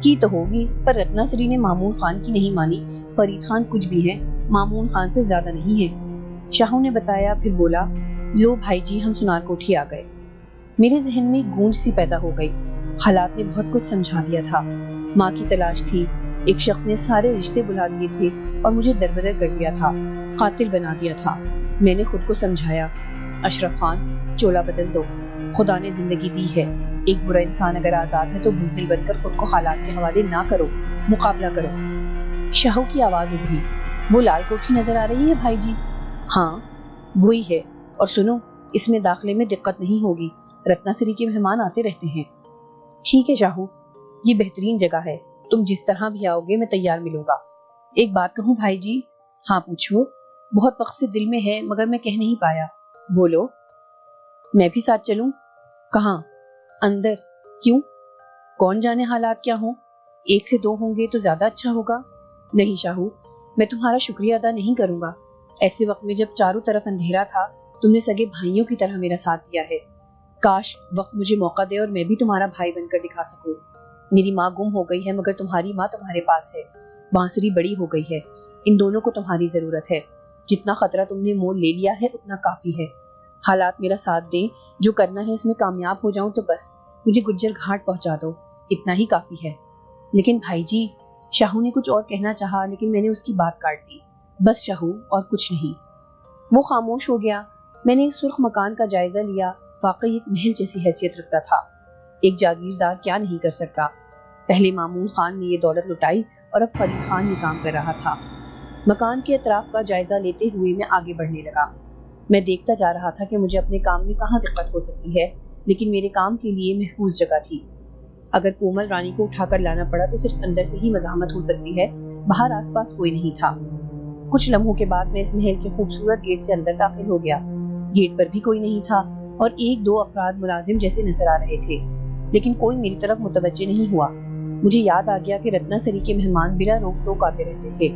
کی تو ہوگی، پر رتنا سری نے مامون خان کی نہیں مانی۔ فرید خان کچھ بھی ہے، مامون خان سے زیادہ نہیں ہے، شاہو نے بتایا، پھر بولا، لو بھائی جی ہم سنار کوٹھی آ گئے۔ میرے ذہن میں گونج سی پیدا ہو گئی۔ حالات نے بہت کچھ سمجھا دیا تھا۔ ماں کی تلاش تھی، ایک شخص نے سارے رشتے بلا دیے تھے اور مجھے دربدر کر دیا تھا، قاتل بنا دیا تھا۔ میں نے خود کو سمجھایا، اشرف خان چولا بدل دو، خدا نے زندگی دی ہے، ایک برا انسان اگر آزاد ہے تو بلبل بن کر خود کو حالات کے حوالے نہ کرو، مقابلہ کرو۔ شاہو کی آواز ابھری، وہ لال کوٹھی نظر آ رہی ہے بھائی جی؟ ہاں وہی ہے، اور سنو اس میں داخلے میں دقت نہیں ہوگی، رتنا سری کے مہمان آتے رہتے ہیں۔ ٹھیک ہے شاہو، یہ بہترین جگہ ہے، تم جس طرح بھی آؤ گے میں تیار ملوں گا۔ ایک بات کہوں بھائی جی؟ ہاں پوچھو، بہت وقت سے دل میں ہے مگر میں کہہ نہیں پایا۔ بولو۔ میں بھی ساتھ چلوں؟ کہاں؟ اندر۔ کیوں؟ کون جانے حالات کیا ہوں، ایک سے دو ہوں گے تو زیادہ اچھا ہوگا۔ نہیں شاہو، میں تمہارا شکریہ ادا نہیں کروں گا، ایسے وقت میں جب چاروں طرف اندھیرا تھا تم نے سگے بھائیوں کی طرح میرا ساتھ دیا ہے۔ کاش وقت مجھے موقع دے اور میں بھی تمہارا بھائی بن کر دکھا سکوں۔ میری ماں گم ہو گئی ہے مگر تمہاری ماں تمہارے پاس ہے، بانسری بڑی ہو گئی ہے، ان دونوں کو تمہاری ضرورت ہے، جتنا خطرہ تم نے مول لے لیا ہے اتنا کافی ہے۔ حالات میرا ساتھ دیں، جو کرنا ہے اس میں کامیاب ہو جاؤں تو بس مجھے گجر گھاٹ پہنچا دو، اتنا ہی کافی ہے۔ لیکن بھائی جی، شاہو نے کچھ اور کہنا چاہا لیکن میں نے اس کی بات کاٹ دی۔ بس شاہو، اور کچھ نہیں۔ وہ خاموش ہو گیا۔ میں نے اس سرخ مکان کا جائزہ لیا، واقعی ایک محل جیسی حیثیت رکھتا تھا۔ ایک جاگیردار کیا نہیں کر سکتا؟ پہلے مامون خان نے یہ دولت لٹائی اور اب فرید خان یہ کام کر رہا تھا۔ مکان کے اطراف کا جائزہ لیتے ہوئے میں آگے بڑھنے لگا۔ میں دیکھتا جا رہا تھا کہ مجھے اپنے کام میں کہاں دقت ہو سکتی ہے، لیکن میرے کام کے لیے محفوظ جگہ تھی۔ اگر کومل رانی کو اٹھا کر لانا پڑا تو صرف اندر سے ہی مزاحمت ہو سکتی ہے، باہر آس پاس کوئی نہیں تھا۔ کچھ لمحوں کے بعد میں اس محل کے خوبصورت گیٹ سے اندر داخل ہو گیا۔ گیٹ پر بھی کوئی نہیں تھا اور ایک دو افراد ملازم جیسے نظر آ رہے تھے، لیکن کوئی میری طرف متوجہ نہیں ہوا۔ مجھے یاد آ گیا کہ رتنا سری کے مہمان بلا روک ٹوک آتے رہتے تھے۔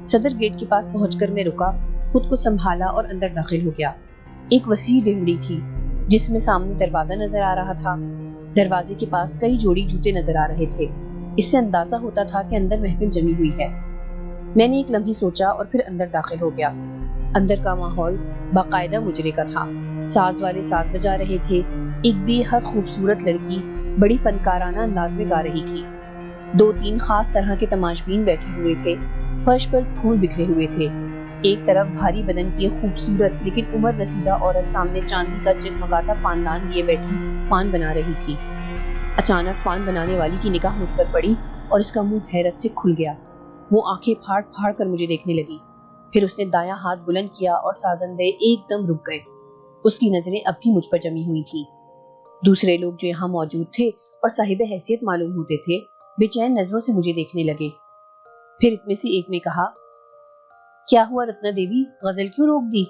صدر گیٹ کے پاس پہنچ کر میں رکا، خود کو سنبھالا اور اندر داخل ہو گیا۔ ایک وسیع ڈیوڑی تھی جس میں سامنے دروازہ نظر آ رہا تھا۔ دروازے کے پاس کئی جوڑی جوتے نظر آ رہے تھے، اس سے اندازہ ہوتا تھا کہ اندر محفل جمی ہوئی ہے۔ میں نے ایک لمحے سوچا اور پھر اندر داخل ہو گیا۔ اندر کا ماحول باقاعدہ مجرے کا تھا، ساز والے ساز بجا رہے تھے، ایک بے حد خوبصورت لڑکی بڑی فنکارانہ انداز میں گا رہی تھی، دو تین خاص طرح کے تماشبین بیٹھے ہوئے تھے، فرش پر پھول بکھرے ہوئے تھے۔ ایک طرف بھاری بدن کی خوبصورت لیکن عمر رسیدہ عورت سامنے چاندی کا جگمگاتا پاندان لیے بیٹھی پان بنا رہی تھی۔ اچانک پان بنانے والی کی نگاہ مجھ پر پڑی اور اس کا منہ حیرت سے کھل گیا۔ وہ آنکھیں پھاڑ پھاڑ کر مجھے دیکھنے لگی، پھر اس نے دایاں ہاتھ بلند کیا اور سازندے ایک دم رک گئے۔ اس کی نظریں اب بھی مجھ پر جمی ہوئی تھیں۔ دوسرے لوگ جو یہاں موجود تھے اور صاحب حیثیت معلوم ہوتے تھے بے چین نظروں سے مجھے دیکھنے لگے۔ پھر اتنے سے ایک نے کہا، کیا ہوا رتنا دیوی، غزل کیوں روک دی؟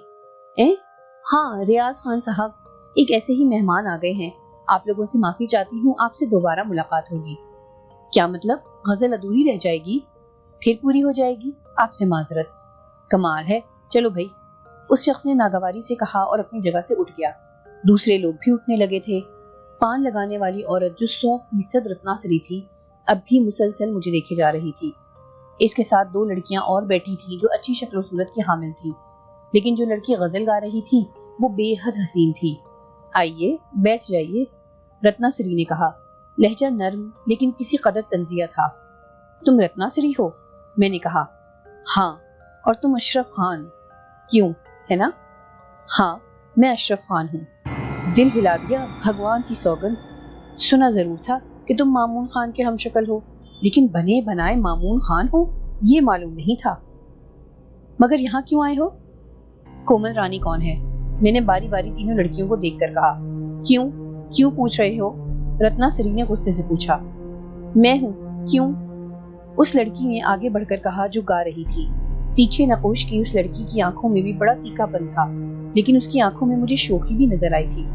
ہاں ریاض خان صاحب، ایک ایسے ہی مہمان آ گئے ہیں، آپ لوگوں سے معافی چاہتی ہوں، آپ سے دوبارہ ملاقات ہوگی۔ کیا مطلب؟ غزل ادھوری رہ جائے گی؟ پھر پوری ہو جائے گی؟ آپ سے معذرت۔ کمال ہے، چلو بھائی، اس شخص نے ناگواری سے کہا اور اپنی جگہ سے اٹھ گیا۔ دوسرے لوگ بھی اٹھنے لگے تھے۔ پان لگانے والی عورت جو 100% رتنا سری تھی اب بھی مسلسل مجھے دیکھے جا رہی تھی۔ اس کے ساتھ دو لڑکیاں اور بیٹھی تھیں جو اچھی شکل و صورت کی حامل تھیں، لیکن جو لڑکی غزل گا رہی تھی وہ بے حد حسین تھی۔ آئیے بیٹھ جائیے، رتنا سری نے کہا، لہجہ نرم لیکن کسی قدر تنزیہ تھا۔ تم رتنا سری ہو؟ میں نے کہا، ہاں، اور تم اشرف خان؟ کیوں، ہے نا؟ ہاں میں اشرف خان ہوں۔ دل ہلا دیا، بھگوان کی سوگند، سنا ضرور تھا کہ تم مامون خان کے ہم شکل ہو، لیکن بنے بنائے مامون خان ہو یہ معلوم نہیں تھا۔ مگر یہاں کیوں آئے ہو؟ کومل رانی کون ہے؟ میں نے باری باری تینوں لڑکیوں کو دیکھ کر کہا۔ کیوں پوچھ رہے ہو؟ رتنا سری نے غصے سے پوچھا۔ میں ہوں، کیوں؟ اس لڑکی نے آگے بڑھ کر کہا جو گا رہی تھی۔ تیکھے نقوش کی اس لڑکی کی آنکھوں میں بھی بڑا تیکھا پن تھا، لیکن اس کی آنکھوں میں مجھے شوخی بھی نظر آئی تھی۔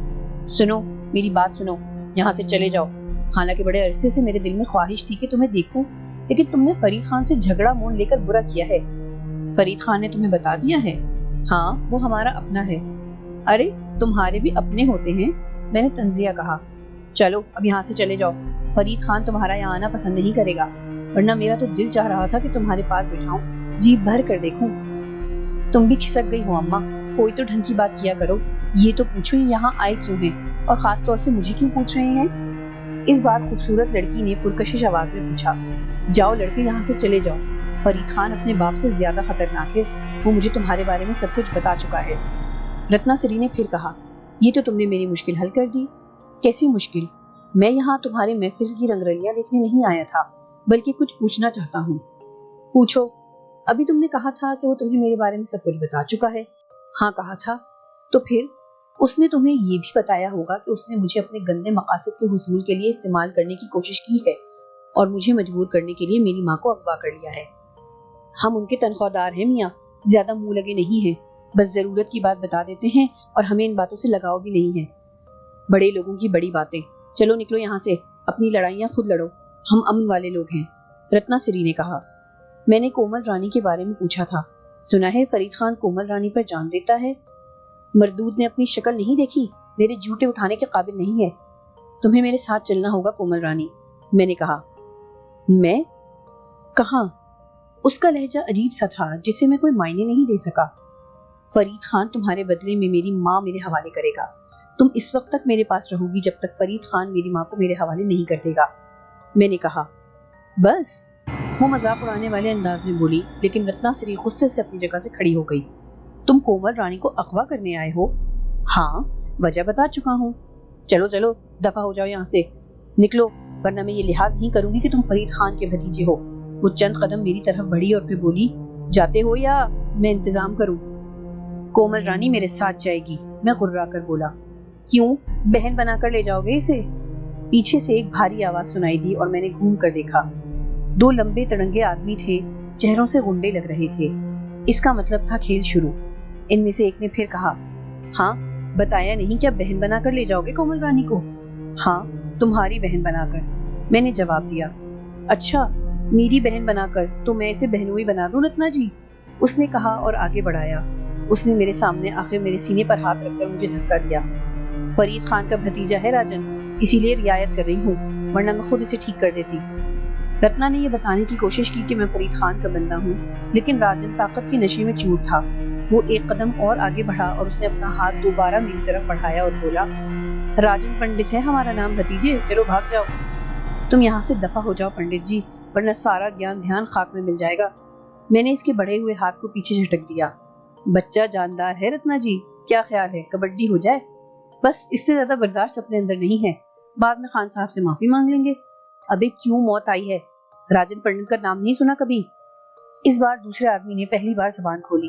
سنو میری بات سنو، یہاں سے چلے جاؤ۔ حالانکہ بڑے عرصے سے میرے دل میں خواہش تھی کہ تمہیں دیکھوں، لیکن تم نے فرید خان سے جھگڑا مول لے کر برا کیا ہے۔ فرید خان نے تمہیں بتا دیا ہے؟ ہاں وہ ہمارا اپنا ہے۔ ارے تمہارے بھی اپنے ہوتے ہیں، میں نے تنزیہ کہا۔ چلو اب یہاں سے چلے جاؤ، فرید خان تمہارا یہاں آنا پسند نہیں کرے گا، ورنہ میرا تو دل چاہ رہا تھا کہ تمہارے پاس بٹھاؤں، جی بھر کر دیکھوں۔ تم بھی کھسک گئی ہو اماں، کوئی تو ڈھنگ کی بات کیا کرو، یہ تو پوچھو یہاں آئے کیوں ہیں، اور خاص طور سے مجھے کیوں پوچھ رہے ہیں؟ اس بار خوبصورت لڑکی نے پرکشش آواز میں پوچھا۔ جاؤ لڑکے، یہاں سے چلے جاؤ، فرید خان اپنے باپ سے زیادہ خطرناک ہے، وہ مجھے تمہارے بارے میں سب کچھ بتا چکا ہے۔ رتنا سری نے پھر کہا، یہ تو تم نے میری مشکل حل کر دی۔ کیسی مشکل؟ میں یہاں تمہارے محفل کی رنگ رلیاں دیکھنے نہیں آیا تھا، بلکہ کچھ پوچھنا چاہتا ہوں۔ پوچھو۔ ابھی تم نے کہا تھا کہ وہ تمہیں میرے بارے میں سب کچھ بتا چکا ہے۔ ہاں کہا تھا۔ تو پھر اس نے تمہیں یہ بھی بتایا ہوگا کہ اس نے مجھے اپنے گندے مقاصد کے حصول کے لیے استعمال کرنے کی کوشش کی ہے، اور مجھے مجبور کرنے کے لیے میری ماں کو اغوا کر لیا ہے۔ ہم ان کے تنخواہ دار ہیں میاں، زیادہ منہ لگے نہیں ہیں، بس ضرورت کی بات بتا دیتے ہیں اور ہمیں ان باتوں سے لگاؤ بھی نہیں ہے۔ بڑے لوگوں کی بڑی باتیں، چلو نکلو یہاں سے، اپنی لڑائیاں خود لڑو، ہم امن والے لوگ ہیں، رتنا سری نے کہا۔ میں نے کومل رانی کے بارے میں پوچھا تھا، سنا ہے فرید خان کومل رانی پر جان دیتا ہے؟ مردود نے اپنی شکل نہیں دیکھی، میرے جوتے اٹھانے کے قابل نہیں ہے، تمہیں میرے ساتھ چلنا ہوگا کومل رانی، میں نے کہا۔ میں؟ کہاں؟ اس کا لہجہ عجیب سا تھا جسے میں کوئی معنی نہیں دے سکا۔ فرید خان تمہارے بدلے میں میری ماں میرے حوالے کرے گا، تم اس وقت تک میرے پاس رہو گی جب تک فرید خان میری ماں کو میرے حوالے نہیں کر دے گا، میں نے کہا۔ بس؟ وہ مذاق اڑانے والے انداز میں بولی، لیکن رتنا سری غصے سے اپنی جگہ سے کھڑی ہو گئی۔ تم کومل رانی کو اغوا کرنے آئے ہو؟ ہاں، وجہ بتا چکا ہوں۔ چلو چلو، دفع ہو جاؤ یہاں سے، نکلو، ورنہ میں یہ لحاظ نہیں کروں گی کہ تم فرید خان کے بھتیجے ہو۔ وہ چند قدم میری طرف بڑھی اور پھر بولی، جاتے ہو یا میں انتظام کروں؟ کومل رانی میرے ساتھ جائے گی، میں غرا کر بولا۔ کیوں؟ بہن بنا کر لے جاؤ گے اسے؟ پیچھے سے ایک بھاری آواز سنائی دی اور میں نے گھوم کر دیکھا۔ دو لمبے تڑنگے آدمی تھے، چہروں سے غنڈے لگ رہے تھے۔ اس کا مطلب تھا کھیل شروع۔ ان میں سے ایک نے پھر کہا، ہاں بتایا نہیں کیا بہن بنا کر لے جاؤ گے کومل رانی کو؟ ہاں، تمہاری بہن بنا کر، میں نے جواب دیا۔ اچھا، میری بہن بنا کر تو میں اسے بہنوئی بنا دوں رتنا جی، اس نے کہا اور آگے بڑھایا۔ اس نے میرے سامنے آخر میرے سینے پر ہاتھ رکھ کر مجھے دھکا دیا۔ فرید خان کا بھتیجا ہے راجن، اسی لیے رعایت کر رہی ہوں، ورنہ میں خود اسے ٹھیک کر دیتی۔ رتنا نے یہ بتانے کی کوشش کی کہ میں فرید خان کا بندہ ہوں، لیکن راجن طاقت کے نشے میں چور تھا۔ وہ ایک قدم اور آگے بڑھا اور اس نے اپنا ہاتھ دوبارہ میری طرف بڑھایا اور بولا، راجن پنڈت ہے ہمارا نام بھتیجے، چلو بھاگ جاؤ۔ تم یہاں سے دفع ہو جاؤ پنڈت جی، ورنہ سارا گیان دھیان خاک میں مل جائے گا۔ میں نے اس کے بڑھے ہوئے ہاتھ کو پیچھے جھٹک دیا۔ بچہ جاندار ہے رتنا جی، کیا خیال ہے کبڈی ہو جائے؟ بس اس سے زیادہ برداشت اپنے اندر نہیں ہے، بعد میں خان صاحب سے معافی مانگ لیں گے۔ ابے کیوں موت آئی ہے؟ راجن پنڈت کا نام نہیں سنا کبھی؟ اس بار دوسرے آدمی نے پہلی بار زبان کھولی۔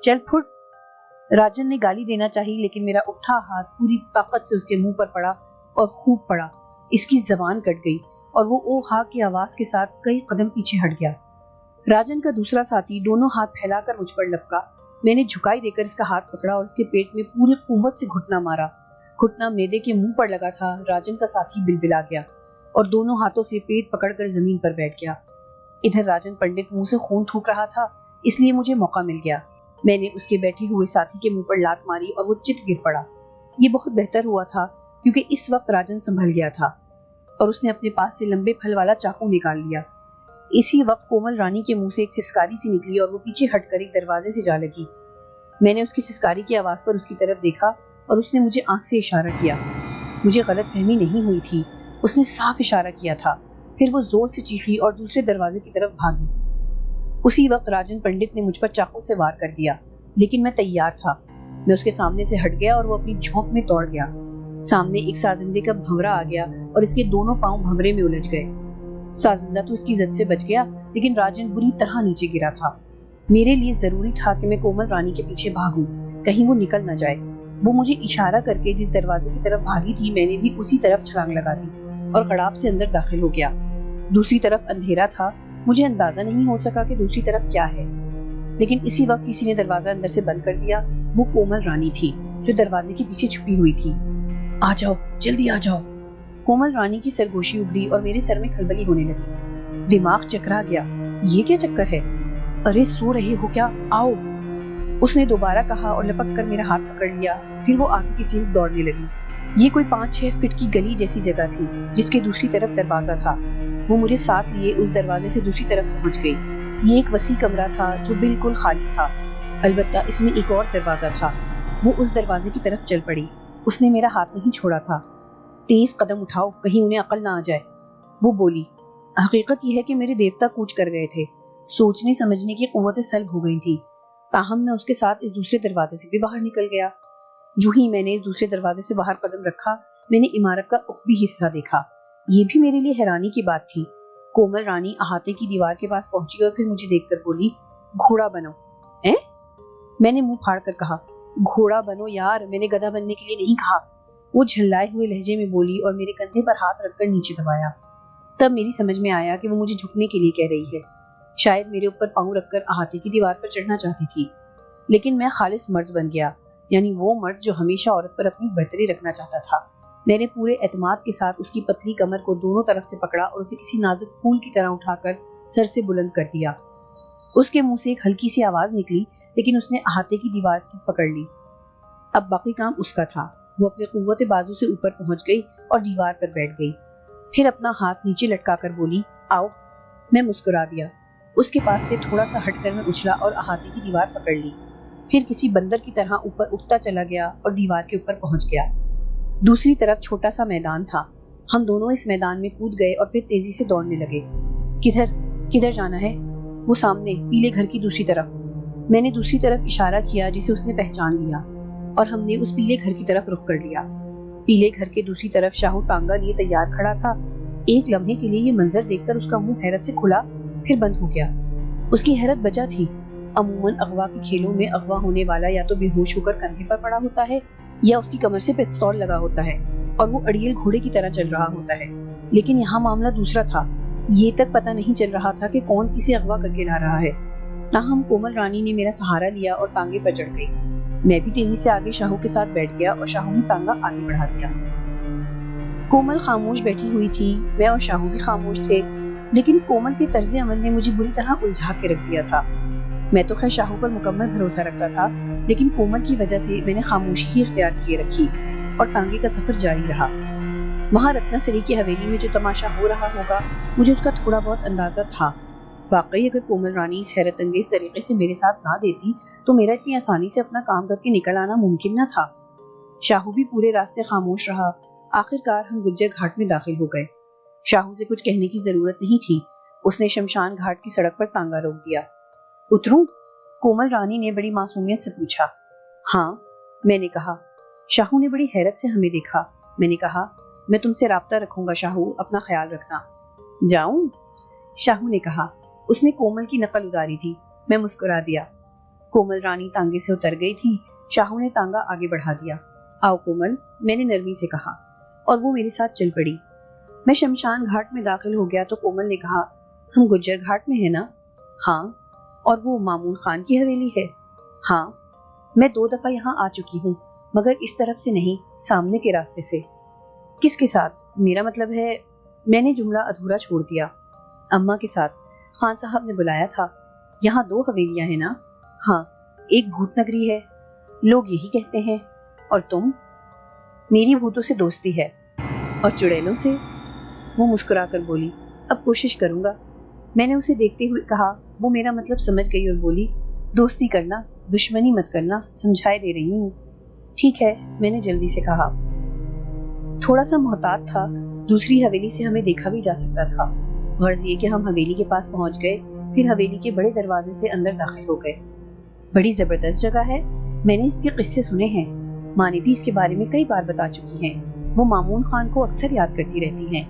چل پھٹ، راجن نے گالی دینا چاہی، لیکن میرا اٹھا ہاتھ پوری طاقت سے اس کے منہ پر پڑا اور خوب پڑا۔ اس کی زبان کٹ گئی اور وہ او ہا کی آواز کے ساتھ کئی قدم پیچھے ہٹ گیا۔ راجن کا دوسرا ساتھی دونوں ہاتھ پھیلا کر مجھ پر لپکا۔ میں نے جھکائی دے کر اس کا ہاتھ پکڑا اور اس کے پیٹ میں پوری قوت سے گھٹنا مارا۔ گھٹنا میدے کے منہ پر لگا تھا۔ راجن کا ساتھی بلبلا گیا اور دونوں ہاتھوں سے پیٹ پکڑ کر زمین پر بیٹھ گیا۔ ادھر راجن پنڈت منہ سے خون تھوک رہا تھا، اس لیے مجھے موقع مل گیا۔ میں نے اس کے بیٹھے ہوئے ساتھی کے منہ پر لات ماری اور وہ چت گر پڑا۔ یہ بہت بہتر ہوا تھا کیونکہ اس وقت راجن سنبھل گیا تھا اور اس نے اپنے پاس سے لمبے پھل والا چاقو نکال لیا۔ اسی وقت کومل رانی کے منہ سے ایک سسکاری سی نکلی اور وہ پیچھے ہٹ کر ایک دروازے سے جا لگی۔ میں نے اس کی سسکاری کی آواز پر اس کی طرف دیکھا اور اس نے مجھے آنکھ سے اشارہ کیا۔ مجھے غلط فہمی نہیں ہوئی تھی، اس نے صاف اشارہ کیا تھا۔ پھر وہ زور سے چیخی اور دوسرے دروازے کی طرف بھاگی۔ اسی وقت راجن پنڈت نے مجھ پر چاقو سے وار کر دیا، لیکن میں تیار تھا۔ میں اس کے سامنے سے ہٹ گیا اور وہ اپنی جھونک میں دوڑ گیا۔ سامنے ایک سازندے کا بھنورا آ گیا اور اس کے دونوں پاؤں بھنورے میں الجھ گئے۔ سازندہ تو اس کی زد سے بچ گیا، لیکن راجن بری طرح نیچے گرا تھا۔ میرے لیے ضروری تھا کہ میں کومل رانی کے پیچھے بھاگوں، کہیں وہ نکل نہ جائے۔ وہ مجھے اشارہ کر کے جس دروازے کی طرف بھاگی تھی، میں نے بھی اسی طرف چھلانگ لگا دی اور کڑاپ سے اندر داخل ہو گیا۔ دوسری طرف اندھیرا تھا، مجھے اندازہ نہیں ہو سکا کہ دوسری طرف کیا ہے، لیکن اسی وقت کسی نے دروازہ اندر سے بند کر دیا۔ وہ کومل رانی تھی جو دروازے کے پیچھے چھپی ہوئی تھی۔ آ جاؤ، جلدی آ جاؤ۔ کومل رانی کی سرگوشی ابھری اور میرے سر میں کھلبلی ہونے لگی۔ دماغ چکرا گیا، یہ کیا چکر ہے؟ ارے سو رہے ہو کیا؟ آؤ، اس نے دوبارہ کہا اور لپک کر میرا ہاتھ پکڑ لیا۔ پھر وہ آگے کی سمت دوڑنے لگی۔ یہ کوئی 5-6 فٹ کی گلی جیسی جگہ تھی جس کے دوسری طرف دروازہ تھا۔ وہ مجھے ساتھ لیے اس دروازے سے دوسری طرف پہنچ گئی۔ یہ ایک وسیع کمرہ تھا جو بالکل خالی تھا، البتہ اس میں ایک اور دروازہ تھا۔ وہ اس دروازے کی طرف چل پڑی۔ اس نے میرا ہاتھ نہیں چھوڑا تھا۔ تیز قدم اٹھاؤ، کہیں انہیں عقل نہ آ جائے، وہ بولی۔ حقیقت یہ ہے کہ میرے دیوتا کوچ کر گئے تھے، سوچنے سمجھنے کی قوتیں سلب ہو گئی تھی، تاہم میں اس کے ساتھ اس دوسرے دروازے سے بھی باہر نکل گیا۔ جو ہی میں نے اس دوسرے دروازے سے باہر قدم رکھا، میں نے عمارت کا عقبی حصہ دیکھا۔ یہ بھی میرے لیے حیرانی کی بات تھی۔ کومل رانی احاطے کی دیوار کے پاس پہنچی اور پھر مجھے دیکھ کر بولی، گھوڑا بنو۔ میں نے منہ پھاڑ کر کہا، گھوڑا بنو یار، میں نے گدھا بننے کے لیے نہیں کہا۔ وہ جھلائے ہوئے لہجے میں بولی اور میرے کندھے پر ہاتھ رکھ کر نیچے دبایا۔ تب میری سمجھ میں آیا کہ وہ مجھے جھکنے کے لیے کہہ رہی ہے، شاید میرے اوپر پاؤں رکھ کر احاطے کی دیوار پر چڑھنا چاہتی تھی۔ لیکن میں خالص مرد بن گیا، یعنی وہ مرد جو ہمیشہ عورت پر اپنی برتری رکھنا چاہتا تھا۔ میں نے پورے اعتماد کے ساتھ اس کی پتلی کمر کو دونوں طرف سے پکڑا اور اسے کسی نازک پھول کی طرح اٹھا کر سر سے بلند کر دیا۔ اس کے منہ سے ایک ہلکی سی آواز نکلی، لیکن اس نے احاطے کی دیوار کی پکڑ لی۔ اب باقی کام اس کا تھا۔ وہ اپنے قوت بازو سے اوپر پہنچ گئی اور دیوار پر بیٹھ گئی، پھر اپنا ہاتھ نیچے لٹکا کر بولی، آؤ۔ میں مسکرا دیا۔ اس کے پاس سے تھوڑا سا ہٹ کر میں اچھلا اور احاطے کی دیوار پکڑ لی، پھر کسی بندر کی طرح اوپر اٹھتا چلا گیا اور دیوار کے اوپر پہنچ گیا۔ دوسری طرف چھوٹا سا میدان تھا۔ ہم دونوں اس میدان میں کود گئے اور پھر تیزی سے دوڑنے لگے۔ کدھر جانا ہے؟ وہ سامنے پیلے گھر کی دوسری طرف۔ میں نے دوسری طرف اشارہ کیا جسے اس نے پہچان لیا، اور ہم نے اس پیلے گھر کی طرف رخ کر لیا۔ پیلے گھر کے دوسری طرف شاہو تانگا لیے تیار کھڑا تھا۔ ایک لمحے کے لیے یہ منظر دیکھ کر اس کا منہ حیرت سے کھلا، پھر بند ہو گیا۔ اس کی حیرت بجا تھی۔ عموماً اغوا کے کھیلوں میں اغوا ہونے والا یا تو بے ہوش ہو کر کندھے پر پڑا ہوتا ہے یا اس کی کمر سے پستول لگا ہوتا ہے اور وہ اڑیل گھوڑے کی طرح چل رہا ہوتا ہے، لیکن یہاں معاملہ دوسرا تھا۔ یہ تک پتہ نہیں چل رہا تھا کہ کون کسے اغوا کر کے لا رہا ہے۔ تاہم کومل رانی نے میرا سہارا لیا اور تانگے پر چڑھ گئی۔ میں بھی تیزی سے آگے شاہو کے ساتھ بیٹھ گیا اور شاہو نے تانگا آگے بڑھا دیا۔ کومل خاموش بیٹھی ہوئی تھی، میں اور شاہو بھی خاموش تھے، لیکن کومل کے طرز عمل نے مجھے بری طرح الجھا کے رکھ دیا تھا۔ میں تو خیر شاہو پر مکمل بھروسہ رکھتا تھا، لیکن کومل کی وجہ سے میں نے خاموشی ہی اختیار کیے رکھی اور تانگے کا سفر جاری رہا۔ وہاں رتنا سری کی حویلی میں جو تماشا ہو رہا ہوگا، مجھے اس کا تھوڑا بہت اندازہ تھا۔ واقعی اگر کومل رانی اس حیرت انگیز طریقے سے میرے ساتھ نہ دیتی تو میرا اتنی آسانی سے اپنا کام کر کے نکل آنا ممکن نہ تھا۔ شاہو بھی پورے راستے خاموش رہا۔ آخر کار ہم گجر گھاٹ میں داخل ہو گئے۔ شاہو سے کچھ کہنے کی ضرورت نہیں تھی، اس نے شمشان گھاٹ کی سڑک پر تانگا روک دیا۔ اتروں؟ کومل رانی نے بڑی معصومیت سے پوچھا۔ ہاں، میں نے کہا۔ شاہو نے بڑی حیرت سے ہمیں دیکھا۔ میں نے کہا، میں تم سے رابطہ رکھوں گا شاہو، اپنا خیال رکھنا۔ جاؤں؟ شاہو نے کہا۔ اس نے کومل کی نقل اتاری تھی۔ میں مسکرا دیا۔ کومل رانی تانگے سے اتر گئی تھی۔ شاہو نے تانگا آگے بڑھا دیا۔ آؤ کومل، میں نے نرمی سے کہا، اور وہ میرے ساتھ چل پڑی۔ میں شمشان گھاٹ میں داخل ہو گیا تو کومل نے کہا، ہم گجر گھاٹ میں ہیں نا؟ ہاں۔ اور وہ مامون خان کی حویلی ہے؟ ہاں۔ میں 2 دفعہ یہاں آ چکی ہوں، مگر اس طرف سے نہیں، سامنے کے راستے سے۔ کس کے ساتھ؟ میرا مطلب ہے، میں نے جملہ ادھورا چھوڑ دیا۔ اماں کے ساتھ، خان صاحب نے بلایا تھا۔ یہاں 2 حویلیاں ہیں نا؟ ہاں، ایک بھوت نگری ہے، لوگ یہی کہتے ہیں۔ اور تم؟ میری بھوتوں سے دوستی ہے۔ اور چڑیلوں سے؟ وہ مسکرا کر بولی، اب کوشش کروں گا۔ میں نے اسے دیکھتے ہوئے کہا۔ وہ میرا مطلب سمجھ گئی اور بولی، دوستی کرنا، دشمنی مت کرنا، سمجھائے دے رہی ہوں۔ ٹھیک ہے، میں نے جلدی سے کہا۔ تھوڑا سا محتاط تھا، دوسری حویلی سے ہمیں دیکھا بھی جا سکتا تھا۔ غرض یہ کہ ہم حویلی کے پاس پہنچ گئے، پھر حویلی کے بڑے دروازے سے اندر داخل ہو گئے۔ بڑی زبردست جگہ ہے، میں نے اس کے قصے سنے ہیں، ماں نے بھی اس کے بارے میں کئی بار بتا چکی ہیں۔ وہ مامون خان کو اکثر یاد کرتی رہتی ہیں۔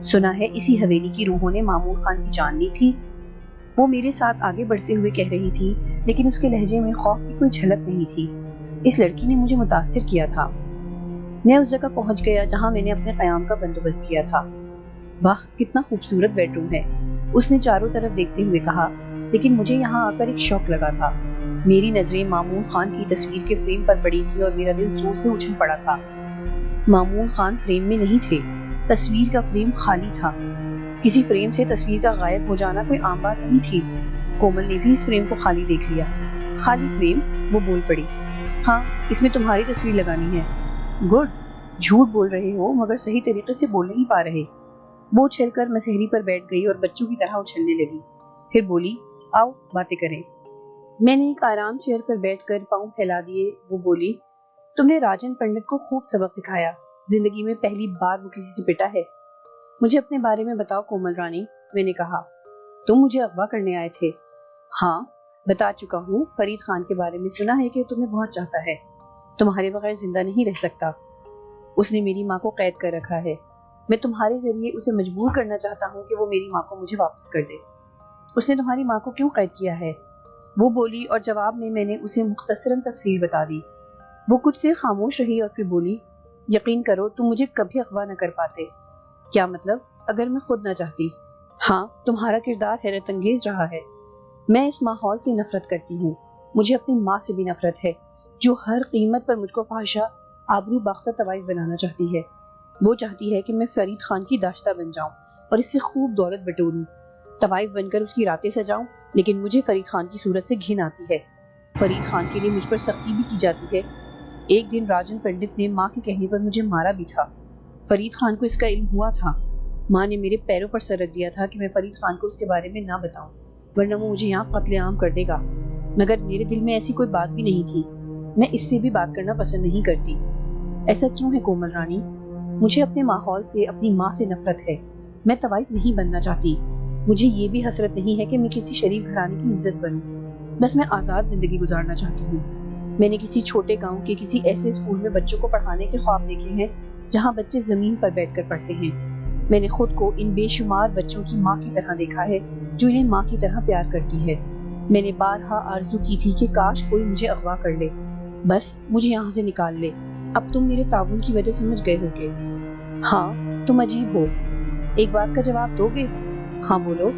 سنا ہے اسی حویلی کی روحوں نے مامون خان کی جان لی تھی۔ وہ میرے ساتھ آگے بڑھتے ہوئے کہہ رہی تھی، لیکن اس کے لہجے میں خوف کی کوئی جھلک نہیں تھی۔ اس لڑکی نے مجھے متاثر کیا تھا۔ میں اس جگہ پہنچ گیا جہاں میں نے اپنے قیام کا بندوبست کیا تھا۔ واہ، کتنا خوبصورت بیڈ روم ہے، اس نے چاروں طرف دیکھتے ہوئے کہا۔ لیکن مجھے یہاں آ کر ایک شوق لگا تھا۔ میری نظریں مامون خان کی تصویر کے فریم پر پڑی تھی اور میرا دل زور سے اچھل پڑا تھا۔ مامون خان فریم میں نہیں تھے، تصویر کا فریم خالی تھا۔ کسی فریم سے تصویر کا غائب ہو جانا کوئی عام بات نہیں تھی۔ کومل نے بھی اس فریم کو خالی دیکھ لیا۔ خالی فریم؟ وہ بول پڑی۔ ہاں، اس میں تمہاری تصویر لگانی ہے۔ گڈ، جھوٹ بول رہے ہو مگر صحیح طریقے سے بول نہیں پا رہے۔ وہ اچھل کر مسہری پر بیٹھ گئی اور بچوں کی طرح اچھلنے لگی، پھر بولی آؤ باتیں کریں۔ میں نے ایک آرام چیئر پر بیٹھ کر پاؤں پھیلا دیے۔ وہ بولی تم نے راجن پنڈت کو خوب سبق سکھایا، زندگی میں پہلی بار وہ کسی سے پٹا ہے۔ مجھے اپنے بارے میں بتاؤ کومل رانی، میں نے کہا۔ تم مجھے اغوا کرنے آئے تھے؟ ہاں، بتا چکا ہوں، فرید خان کے بارے میں سنا ہے کہ تمہیں بہت چاہتا ہے، تمہارے بغیر زندہ نہیں رہ سکتا۔ اس نے میری ماں کو قید کر رکھا ہے، میں تمہارے ذریعے اسے مجبور کرنا چاہتا ہوں کہ وہ میری ماں کو مجھے واپس کر دے۔ اس نے تمہاری ماں کو کیوں قید کیا ہے؟ وہ بولی اور جواب میں نے اسے مختصراً تفصیل بتا دی۔ وہ کچھ دیر خاموش رہی اور پھر بولی یقین کرو تم مجھے کبھی اغوا نہ کر پاتے۔ کیا مطلب؟ اگر میں خود نہ چاہتی؟ ہاں، تمہارا کردار حیرت انگیز رہا ہے۔ میں اس ماحول سے نفرت کرتی ہوں، مجھے اپنی ماں سے بھی نفرت ہے جو ہر قیمت پر مجھ کو فحشہ آبرو باختہ طوائف بنانا چاہتی ہے۔ وہ چاہتی ہے کہ میں فرید خان کی داشتہ بن جاؤں اور اس سے خوب دولت بٹوروں، طوائف بن کر اس کی راتیں سجاؤں، لیکن مجھے فرید خان کی صورت سے گھن آتی ہے۔ فرید خان کے لیے مجھ پر سختی بھی کی جاتی ہے۔ ایک دن راجن پنڈت نے ماں کے کہنے پر مجھے مارا بھی تھا۔ فرید خان کو اس کا علم ہوا تھا۔ ماں نے میرے پیروں پر سر رکھ دیا تھا کہ میں فرید خان کو اس کے بارے میں نہ بتاؤں ورنہ وہ مجھے یہاں قتل عام کر دے گا، مگر میرے دل میں ایسی کوئی بات بھی نہیں تھی۔ میں اس سے بھی بات کرنا پسند نہیں کرتی۔ ایسا کیوں ہے کومل رانی؟ مجھے اپنے ماحول سے، اپنی ماں سے نفرت ہے۔ میں طوائف نہیں بننا چاہتی۔ مجھے یہ بھی حسرت نہیں ہے کہ میں کسی شریف گھرانے کی عزت بنوں، بس میں آزاد زندگی گزارنا چاہتی ہوں۔ میں نے کسی چھوٹے گاؤں کے کسی ایسے اسکول میں بچوں کو پڑھانے کے خواب دیکھے ہیں جہاں بچے زمین پر بیٹھ کر پڑھتے ہیں۔ میں نے خود کو ان بے شمار بچوں کی ماں کی طرح دیکھا ہے جو انہیں ماں کی طرح پیار کرتی ہے۔ میں نے بارہا آرزو کی تھی کہ کاش کوئی مجھے اغوا کر لے، بس مجھے یہاں سے نکال لے۔ اب تم میرے تعاون کی وجہ سمجھ گئے ہوگے۔ ہاں، تم عجیب ہو۔ ایک بات کا جواب دو گے؟ ہاں بولو۔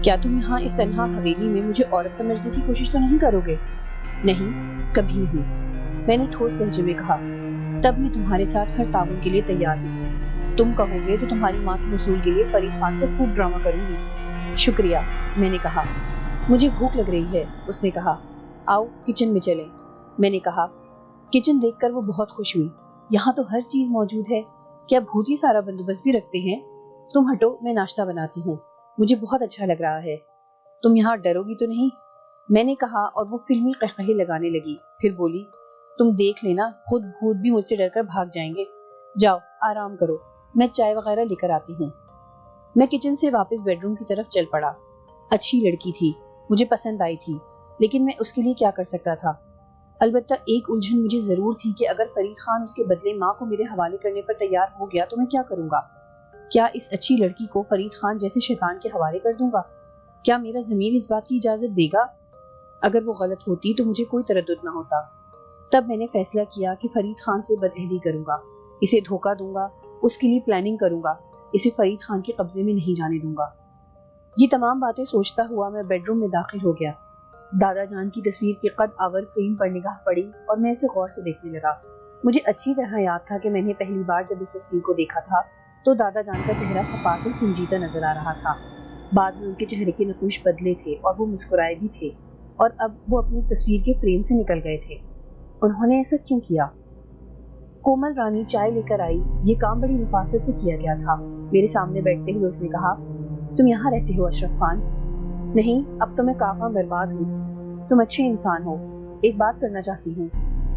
کیا تم یہاں اس تنہا حویلی میں مجھے عورت سمجھنے کی کوشش تو نہیں کرو گے؟ نہیں، کبھی نہیں، میں نے ٹھوس لہجے میں کہا۔ تب میں تمہارے ساتھ ہر تعاون کے لیے تیار ہوں۔ تم کہو گے تو تمہاری ماں کے حصول کے لیے فرید خان سے خوب ڈرامہ کروں گی۔ شکریہ، میں نے کہا۔ مجھے بھوک لگ رہی ہے، اس نے کہا۔ آؤ کچن میں چلیں، میں نے کہا۔ کچن دیکھ کر وہ بہت خوش ہوئی۔ یہاں تو ہر چیز موجود ہے، کیا بھوت یہ سارا بندوبست بھی رکھتے ہیں؟ تم ہٹو، میں ناشتہ بناتی ہوں، مجھے بہت اچھا لگ رہا ہے۔ تم یہاں ڈرو گی تو نہیں؟ میں نے کہا اور وہ فلمی قہقہے لگانے لگی، پھر بولی تم دیکھ لینا، خود بھوت بھی مجھ سے ڈر کر بھاگ جائیں گے۔ جاؤ آرام کرو، میں چائے وغیرہ لے کر آتی ہوں۔ میں کچن سے واپس بیڈ روم کی طرف چل پڑا۔ اچھی لڑکی تھی، مجھے پسند آئی تھی، لیکن میں اس کے لیے کیا کر سکتا تھا؟ البتہ ایک الجھن مجھے ضرور تھی کہ اگر فرید خان اس کے بدلے ماں کو میرے حوالے کرنے پر تیار ہو گیا تو میں کیا کروں گا؟ کیا اس اچھی لڑکی کو فرید خان جیسے شیطان کے حوالے کر دوں گا؟ کیا میرا ضمیر اس بات کی اجازت دے گا؟ اگر وہ غلط ہوتی تو مجھے کوئی تردد نہ ہوتا۔ تب میں نے فیصلہ کیا کہ فرید خان سے بدعہدی کروں گا، اسے دھوکہ دوں گا، اس کے لیے پلاننگ کروں گا، اسے فرید خان کے قبضے میں نہیں جانے دوں گا۔ یہ تمام باتیں سوچتا ہوا میں بیڈ روم میں داخل ہو گیا۔ دادا جان کی تصویر کے قد آور فریم پر نگاہ پڑی اور میں اسے غور سے دیکھنے لگا۔ مجھے اچھی طرح یاد تھا کہ میں نے پہلی بار جب اس تصویر کو دیکھا تھا تو دادا جان کا چہرہ صفات اور سنجیدہ نظر آ رہا تھا۔ بعد میں ان کے چہرے کے نقوش بدلے تھے اور وہ مسکرائے بھی تھے، اور اب وہ اپنی تصویر کے فریم سے نکل گئے تھے۔ انہوں نے ایسا کیوں کیا؟ کومل رانی چائے لے کر آئی۔ یہ کام بڑی نفاست سے کیا گیا تھا۔ میرے سامنے بیٹھتے ہوئے اس نے کہا، تم یہاں رہتے ہو اشرف خان؟ نہیں، اب تو میں کافی برباد ہوں۔ تم اچھے انسان ہو، ایک بات کرنا چاہتی ہوں۔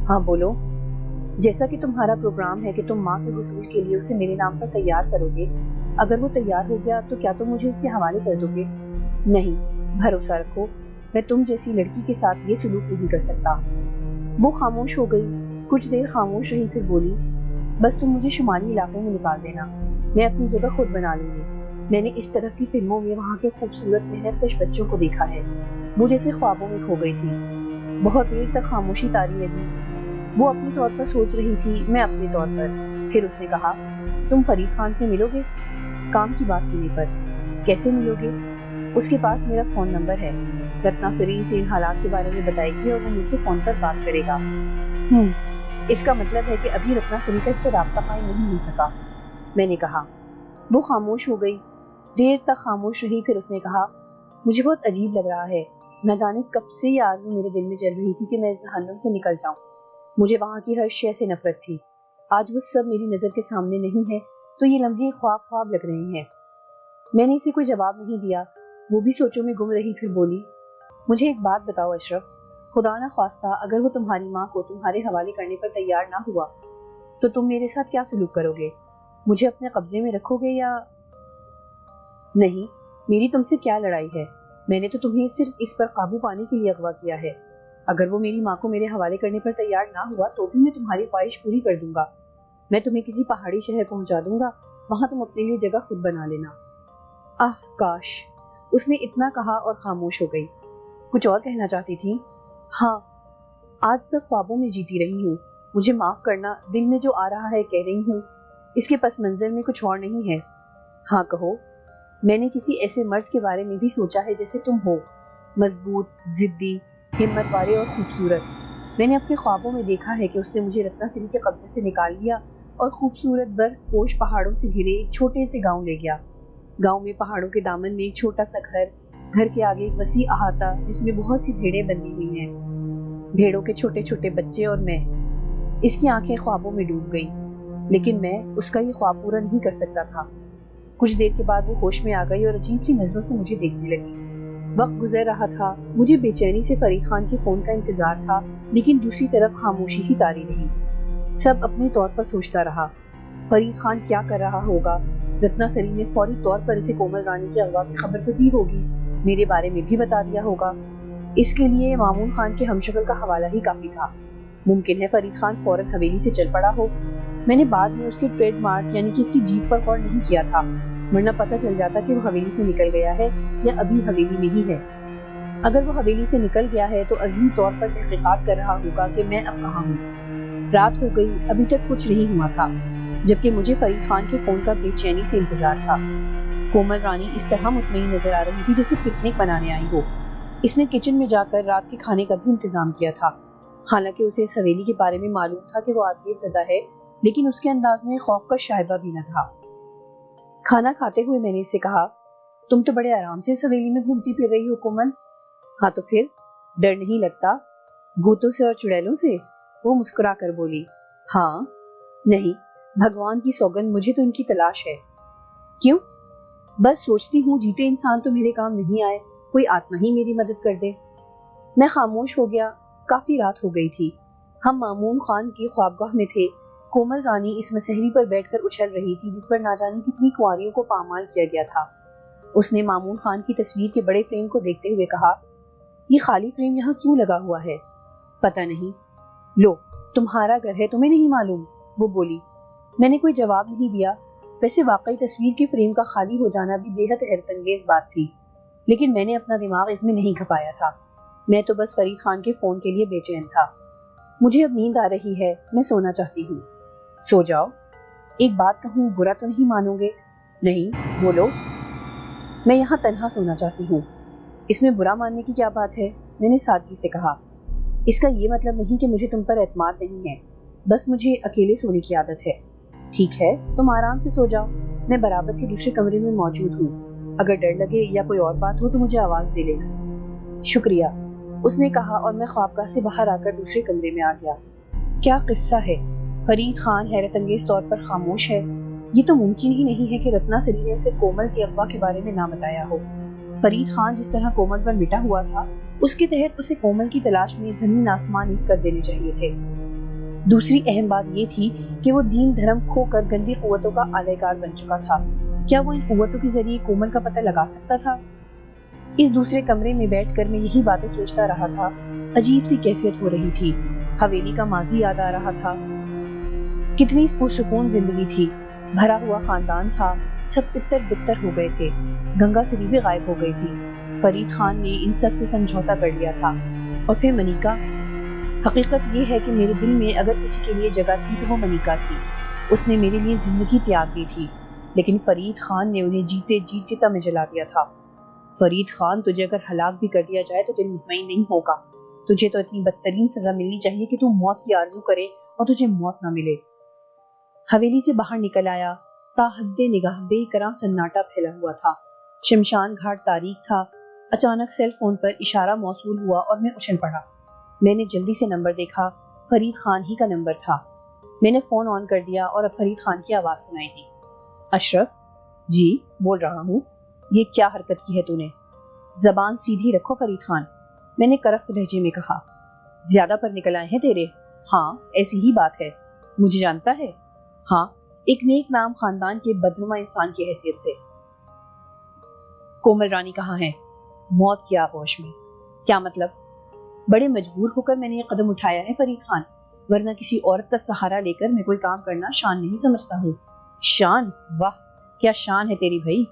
ہاں بولو۔ جیسا کہ تمہارا پروگرام ہے کہ تم ماں کے حصول کے لیے اسے میرے نام پر تیار کرو گے، اگر وہ تیار ہو گیا تو کیا تم مجھے اس کے حوالے کر دو گے؟ نہیں، بھروسہ رکھو، میں تم جیسی لڑکی کے ساتھ یہ سلوک نہیں کر سکتا۔ وہ خاموش ہو گئی، کچھ دیر خاموش رہی، پھر بولی، بس تم مجھے شمالی علاقے میں نکال دینا، میں اپنی جگہ خود بنا لوں گی۔ میں نے اس طرح کی فلموں میں وہاں کے خوبصورت محنت کش بچوں کو دیکھا ہے، وہ جیسے خوابوں میں کھو گئی تھی۔ بہت دیر تک خاموشی طاری لگی۔ وہ اپنے طور پر سوچ رہی تھی، میں اپنے طور پر۔ پھر اس نے کہا، تم فرید خان سے ملو گے؟ کام کی بات ہونے پر۔ کیسے ملو گے؟ اس کے پاس میرا فون نمبر ہے، رتنا سری سے ان حالات کے بارے میں بتائے گی اور وہ مجھ سے فون پر بات کرے گا۔ اس کا مطلب ہے کہ ابھی رتنا سری کا اس سے رابطہ قائم نہیں ہو سکا، میں نے کہا۔ وہ خاموش ہو گئی، دیر تک خاموش رہی، پھر اس نے کہا، مجھے بہت عجیب لگ رہا ہے، نہ جانے کب سے یہ آرزو میرے دل میں چل رہی تھی کہ میں اس جہنم سے نکل جاؤں۔ مجھے وہاں کی ہر شے سے نفرت تھی، آج وہ سب میری نظر کے سامنے نہیں ہے تو یہ لمحے خواب خواب لگ رہے ہیں۔ میں نے اسے کوئی جواب نہیں دیا، وہ بھی سوچوں میں گم رہی، پھر بولی، مجھے ایک بات بتاؤ اشرف، خدا نہ خواستہ اگر وہ تمہاری ماں کو تمہارے حوالے کرنے پر تیار نہ ہوا تو تم میرے ساتھ کیا سلوک کرو گے؟ مجھے اپنے قبضے میں رکھو گے یا نہیں؟ میری تم سے کیا لڑائی ہے؟ میں نے تو تمہیں صرف اس پر قابو پانے کے لیے اغوا کیا ہے۔ اگر وہ میری ماں کو میرے حوالے کرنے پر تیار نہ ہوا تو بھی میں تمہاری خواہش پوری کر دوں گا۔ میں تمہیں کسی پہاڑی شہر پہنچا دوں گا، وہاں تم اپنے لیے جگہ خود بنا لینا۔ کاش! اس نے اتنا کہا اور خاموش ہو گئی۔ کچھ اور کہنا چاہتی تھی؟ ہاں، آج تک خوابوں میں جیتی رہی ہوں، مجھے معاف کرنا، دل میں جو آ رہا ہے کہہ رہی ہوں، اس کے پس منظر میں کچھ اور نہیں ہے۔ ہاں کہو۔ میں نے کسی ایسے مرد کے بارے میں بھی سوچا ہے جیسے تم ہو، مضبوط، ضدی، ہمت والے اور خوبصورت۔ میں نے اپنے خوابوں میں دیکھا ہے کہ اس نے مجھے رتنا سری کے قبضے سے نکال لیا اور خوبصورت برف پوش پہاڑوں سے گھرے ایک چھوٹے سے گاؤں لے گیا۔ گاؤں میں پہاڑوں کے دامن میں ایک چھوٹا سا گھر کے آگے ایک وسیع احاطہ جس میں بہت سی بھیڑیں بندھی ہوئی ہیں، بھیڑوں کے چھوٹے چھوٹے بچے اور میں۔ اس کی آنکھیں خوابوں میں ڈوب گئیں، لیکن میں اس کا یہ خواب پورا نہیں کر سکتا تھا۔ کچھ دیر کے بعد وہ ہوش میں آ گئی اور عجیب سی نظروں سے مجھے دیکھنے لگی۔ وقت گزر رہا تھا، مجھے بے چینی سے فرید خان کے فون کا انتظار تھا، لیکن دوسری طرف خاموشی ہی طاری رہی۔ سب اپنے طور پر سوچتا رہا، فرید خان کیا کر رہا ہوگا؟ رتنا سری نے فوری طور پر اسے کومل رانی کے اغوا کی خبر تو دی ہوگی، میرے بارے میں بھی بتا دیا ہوگا۔ اس کے لیے مامون خان کے ہمشکل کا حوالہ ہی کافی تھا۔ ممکن ہے فرید خان فوراً حویلی سے چل پڑا ہو۔ میں نے بعد میں اس کے ٹریڈ مارک یعنی کہ اس کی جیپ پر غور نہیں کیا تھا، ورنہ پتہ چل جاتا کہ وہ حویلی سے نکل گیا ہے یا ابھی حویلی میں ہی ہے۔ اگر وہ حویلی سے نکل گیا ہے تو عزمی طور پر تحقیقات کر رہا ہوگا کہ میں اب کہاں ہوں۔ رات ہو گئی، ابھی تک کچھ نہیں ہوا تھا، جبکہ مجھے فرید خان کے فون کا بے چینی سے انتظار تھا۔ کومل رانی اس طرح مطمئن نظر آ رہی تھی جیسے پکنک منانے آئی ہو۔ اس نے کچن میں جا کر رات کے کھانے کا بھی انتظام کیا تھا۔ حالانکہ اسے اس حویلی کے بارے میں معلوم تھا کہ وہ آسیب زدہ ہے، لیکن اس کے انداز میں خوف کا شائبہ بھی نہ تھا۔ کھانا کھاتے ہوئے میں نے اس سے کہا، تم تو بڑے آرام سے اس حویلی میں گھومتی پھر رہی ہو کومل۔ ہاں تو پھر ڈر نہیں لگتا بھوتوں سے اور چڑیلوں سے؟ وہ مسکرا کر بولی، ہاں نہیں، بھگوان کی سوگند مجھے تو ان کی تلاش ہے۔ کیوں؟ بس سوچتی ہوں جیتے انسان تو میرے کام نہیں آئے، کوئی آتما ہی میری مدد کر دے۔ میں خاموش ہو گیا۔ کافی رات ہو گئی تھی، ہم مامون خان کی خوابگاہ میں تھے۔ کومل رانی اس مسحری پر بیٹھ کر اچھل رہی تھی جس پر نہ جانے کتنی کنواریوں کو پامال کیا گیا تھا۔ اس نے مامون خان کی تصویر کے بڑے فریم کو دیکھتے ہوئے کہا، یہ خالی فریم یہاں کیوں لگا ہوا ہے؟ پتہ نہیں۔ لو، تمہارا گھر ہے، تمہیں نہیں معلوم؟ وہ بولی۔ میں نے کوئی جواب نہیں دیا۔ ویسے واقعی تصویر کے فریم کا خالی ہو جانا بھی بے حد حیرت انگیز بات تھی، لیکن میں نے اپنا دماغ اس میں نہیں کھپایا تھا۔ میں تو بس فرید خان کے فون کے لیے بے چین تھا۔ مجھے اب نیند آ رہی ہے، میں سونا چاہتی ہوں۔ سو جاؤ۔ ایک بات کہوں، برا تو نہیں مانو گے؟ نہیں، بولو۔ میں یہاں تنہا سونا چاہتی ہوں۔ اس میں برا ماننے کی کیا بات ہے؟ میں نے سادگی سے کہا۔ اس کا یہ مطلب نہیں کہ مجھے تم پر اعتماد نہیں ہے، بس مجھے اکیلے سونے کی عادت ہے۔ ٹھیک ہے، تم آرام سے سو جاؤ، میں برابر کے دوسرے کمرے میں موجود ہوں۔ اگر ڈر لگے یا کوئی اور بات ہو تو مجھے آواز دے لینا۔ شکریہ، اس نے کہا اور میں خوابگاہ سے باہر آ کر دوسرے کمرے میں آ گیا۔ کیا قصہ ہے؟ فرید خان حیرت انگیز طور پر خاموش ہے۔ یہ تو ممکن ہی نہیں ہے کہ رتنا سری نے اسے کومل کے اغوا کے بارے میں نہ بتایا ہو۔ فرید خان جس طرح کومل پر مٹا ہوا تھا، اس کے تحت اسے کومل کی تلاش میں زمین آسمان ایک کر دینے چاہیے تھے۔ دوسری اہم بات یہ تھی کہ وہ دین دھرم کھو کر گندی قوتوں کا آلہ کار بن چکا تھا۔ کیا وہ ان قوتوں کے ذریعے کومل کا پتہ لگا سکتا تھا؟ اس دوسرے کمرے میں بیٹھ کر میں یہی باتیں سوچتا رہا تھا۔ عجیب سی کیفیت ہو رہی تھی، حویلی کا ماضی یاد آ رہا تھا۔ کتنی پرسکون زندگی تھی، بھرا ہوا خاندان تھا، سب تتر بتر ہو گئے تھے، گنگا سری بھی غائب ہو گئی تھی۔ فرید خان نے ان سب سے سمجھوتا کر لیا تھا۔ اور پھر منیکا۔ حقیقت یہ ہے کہ میرے دل میں اگر کسی کے لیے جگہ تھی تو وہ منیکا تھی۔ اس نے میرے لیے زندگی تیاگ دی تھی، لیکن فرید خان نے انہیں جیتے جی چتا میں جلا دیا تھا۔ فرید خان، تجھے اگر ہلاک بھی کر دیا جائے تو دل مطمئن نہیں ہوگا۔ تجھے تو اتنی بدترین سزا ملنی چاہیے کہ تو موت کی آرزو کرے اور تجھے موت نہ ملے۔ حویلی سے باہر نکل آیا، تا حد نگاہ بے قرار سناٹا پھیلا ہوا تھا۔ شمشان گھاٹ تاریک تھا۔ اچانک سیل فون پر اشارہ موصول ہوا اور میں اچھل پڑا۔ میں نے جلدی سے نمبر دیکھا، فرید خان ہی کا نمبر تھا۔ میں نے فون آن کر دیا اور اب فرید خان کی آواز سنائی دی۔ اشرف؟ جی بول رہا ہوں۔ یہ کیا حرکت کی ہے تو نے؟ زبان سیدھی رکھو فرید خان، میں نے کرخت لہجے میں کہا۔ زیادہ پر نکل آئے ہیں تیرے؟ ہاں ایسی ہی بات ہے۔ مجھے جانتا ہے؟ ہاں، ایک نیک نام خاندان کے بدنما انسان کی حیثیت سے۔ کومل رانی کہاں ہے؟ موت کی آغوش میں۔ کیا مطلب؟ بڑے مجبور ہو کر میں نے یہ قدم اٹھایا ہے فرید خان، ورنہ کسی عورت کا سہارا لے کر میں کوئی کام کرنا شان نہیں سمجھتا ہوں۔ شان؟ واہ کیا شان ہے تیری بھائی۔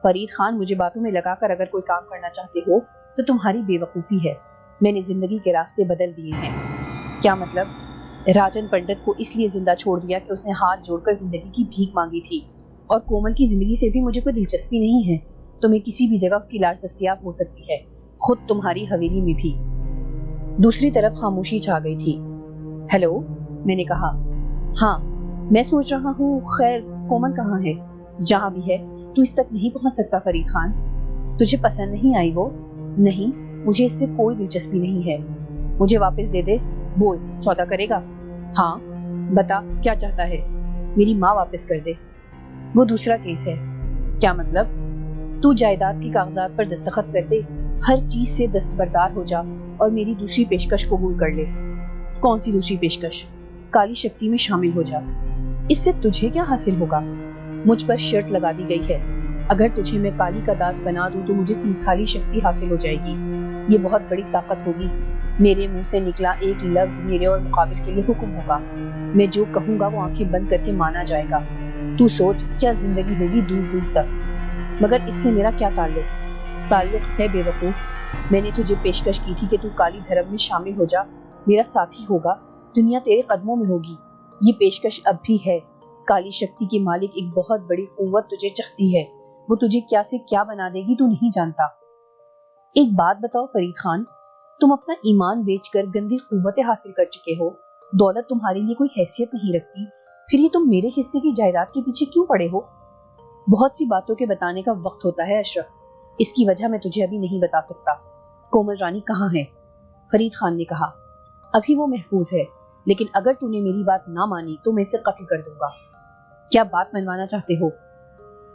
فرید خان مجھے باتوں میں لگا کر اگر کوئی کام کرنا چاہتے ہو تو تمہاری بے وقوفی ہے۔ میں نے زندگی کے راستے بدل دیے ہیں۔ کیا مطلب؟ راجن پنڈت کو اس لیے زندہ چھوڑ دیا کہ اس نے ہاتھ جوڑ کر زندگی کی بھیک مانگی تھی، اور کومل کی زندگی سے بھی مجھے کوئی دلچسپی نہیں ہے۔ تمہیں کسی بھی جگہ اس کی لاش دستیاب ہو سکتی ہے، خود تمہاری حویلی میں بھی۔ دوسری طرف خاموشی چھا گئی تھی۔ ہیلو، میں نے کہا۔ ہاں میں سوچ رہا ہوں، خیر کومل کہاں ہے؟ جہاں بھی ہے تو اس تک نہیں پہنچ سکتا فرید خان۔ تجھے پسند نہیں آئی وہ؟ نہیں، مجھے اس سے کوئی دلچسپی نہیں ہے۔ مجھے واپس دے دے۔ بول، سودا کرے گا؟ ہاں بتا کیا چاہتا ہے؟ میری ماں واپس کر دے۔ وہ دوسرا کیس ہے۔ کیا مطلب؟ تو جائیداد کے کاغذات پر دستخط کر دے، ہر چیز سے دستبردار ہو جا اور میری دوسری پیشکش قبول کر لے۔ کون سی دوسری پیشکش؟ کالی شکتی میں شامل ہو جا۔ اس سے تجھے کیا حاصل ہوگا؟ مجھ پر شرط لگا دی گئی ہے، اگر تجھے میں کالی کا داس بنا دوں تو مجھے سنکھالی شکتی حاصل ہو جائے گی۔ یہ بہت بڑی طاقت ہوگی۔ میرے منہ سے نکلا ایک لفظ میرے اور مقابل کے لیے حکم ہوگا۔ میں جو کہوں گا وہ آنکھیں بند کر کے مانا جائے گا۔ تو سوچ کیا زندگی ہوگی دور دور تک۔ مگر اس سے میرا کیا تعلق ہے بے وقوف؟ میں نے تجھے پیشکش کی تھی کہ تو کالی دھرم میں شامل ہو جا، میرا ساتھی ہوگا، دنیا تیرے قدموں میں ہوگی۔ یہ پیشکش اب بھی ہے۔ کالی شکتی کی مالک ایک بہت بڑی قوت تجھے چاہتی ہے، وہ تجھے کیا سے کیا بنا دے گی تو نہیں جانتا۔ ایک بات بتاؤ فرید خان، تم اپنا ایمان بیچ کر گندی قوتیں حاصل کر چکے ہو، دولت تمہارے لیے کوئی حیثیت نہیں رکھتی، پھر یہ تم میرے حصے کی جائیداد کے پیچھے کیوں پڑے ہو؟ بہت سی باتوں کے بتانے کا وقت ہوتا ہے اشرف، اس کی وجہ میں تجھے ابھی نہیں بتا سکتا۔ کومل رانی کہاں ہے؟ فرید خان نے کہا۔ ابھی وہ محفوظ ہے، لیکن اگر تو نے میری بات نہ مانی تو میں اسے قتل کر دوں گا۔ کیا بات منوانا چاہتے ہو؟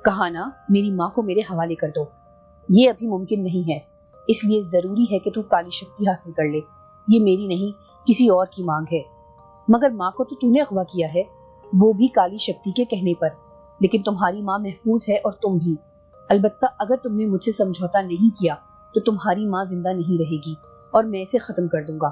کہا نا میری ماں کو میرے حوالے کر دو۔ یہ ابھی ممکن نہیں ہے، اس لیے ضروری ہے کہ تو کالی شکتی حاصل کر لے۔ یہ میری نہیں کسی اور کی مانگ ہے۔ مگر ماں کو تو نے اغوا کیا ہے، وہ بھی کالی شکتی کے کہنے پر، لیکن تمہاری ماں محفوظ ہے اور تم بھی۔ البتہ اگر تم نے مجھ سے سمجھوتا نہیں کیا تو تمہاری ماں زندہ نہیں رہے گی اور میں اسے ختم کر دوں گا۔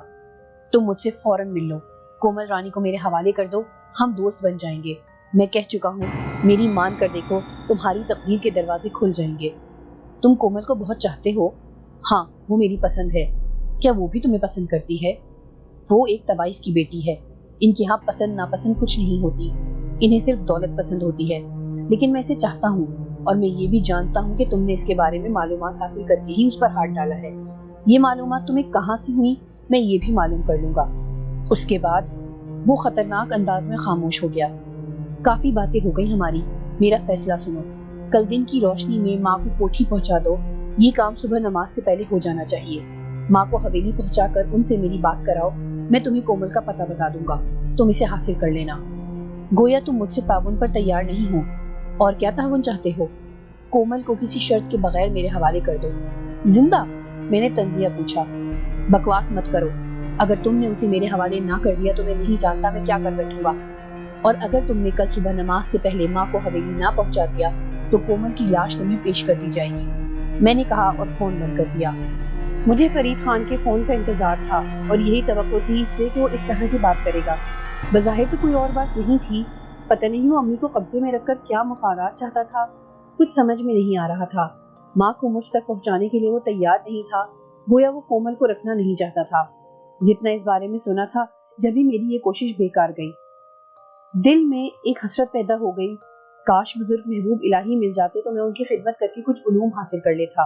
تم مجھ سے فوراً مل لو، کومل رانی کو میرے حوالے کر دو، ہم دوست بن جائیں گے۔ میں کہہ چکا ہوں، میری مان کر دیکھو، تمہاری تقدیر کے دروازے کھل جائیں گے۔ تم کومل کو بہت چاہتے ہو؟ ہاں وہ میری پسند ہے۔ کیا وہ بھی تمہیں پسند کرتی ہے؟ وہ ایک طوائف کی بیٹی ہے، ان کے ہاں پسند ناپسند کچھ نہیں ہوتی، انہیں صرف دولت پسند ہوتی ہے، لیکن میں اسے چاہتا ہوں، اور میں یہ بھی جانتا ہوں کہ تم نے اس کے بارے میں معلومات حاصل کر کے ہی اس پر ہاتھ ڈالا ہے۔ یہ معلومات تمہیں کہاں سے ہوئی میں یہ بھی معلوم کر لوں گا۔ اس کے بعد وہ خطرناک انداز میں خاموش ہو گیا۔ کافی باتیں ہو گئی ہماری، میرا فیصلہ سنو۔ کل دن کی روشنی میں ماں کو کوٹھی پہنچا دو، یہ کام صبح نماز سے پہلے ہو جانا چاہیے۔ ماں کو حویلی پہنچا کر ان سے میری بات کراؤ، میں تمہیں کومل کا پتہ بتا دوں گا، تم اسے حاصل کر لینا۔ گویا تم مجھ سے تعاون پر تیار نہیں ہو، اور کیا تعاون چاہتے ہو؟ کومل کو کسی شرط کے بغیر میرے حوالے کر دو۔ زندہ؟ میں نے تنزیہ پوچھا۔ بکواس مت کرو، اگر تم نے اسے میرے حوالے نہ کر دیا تو میں نہیں جانتا میں کیا کر بیٹھوں گا، اور اگر تم نے کل صبح نماز سے پہلے ماں کو حویلی نہ پہنچا دیا تو کومل کی لاش تمہیں پیش کر دی جائے گی۔ میں نے کہا اور فون بند کر دیا۔ مجھے فرید خان کے فون کا انتظار تھا اور یہی توقع تھی اس سے کہ وہ اس طرح کی بات کرے گا۔ بظاہر تو کوئی اور بات نہیں تھی، پتہ نہیں وہ امی کو قبضے میں رکھ کر کیا مفادات چاہتا تھا، کچھ سمجھ میں نہیں آ رہا تھا۔ ماں کو مجھ تک پہنچانے کے لیے وہ تیار نہیں تھا، گویا وہ کومل کو رکھنا نہیں چاہتا تھا۔ جتنا اس بارے میں سنا تھا جبھی میری یہ کوشش بیکار گئی۔ دل میں ایک حسرت پیدا ہو گئی، کاش بزرگ محبوب الہی مل جاتے تو میں ان کی خدمت کر کے کچھ علوم حاصل کر لیتا۔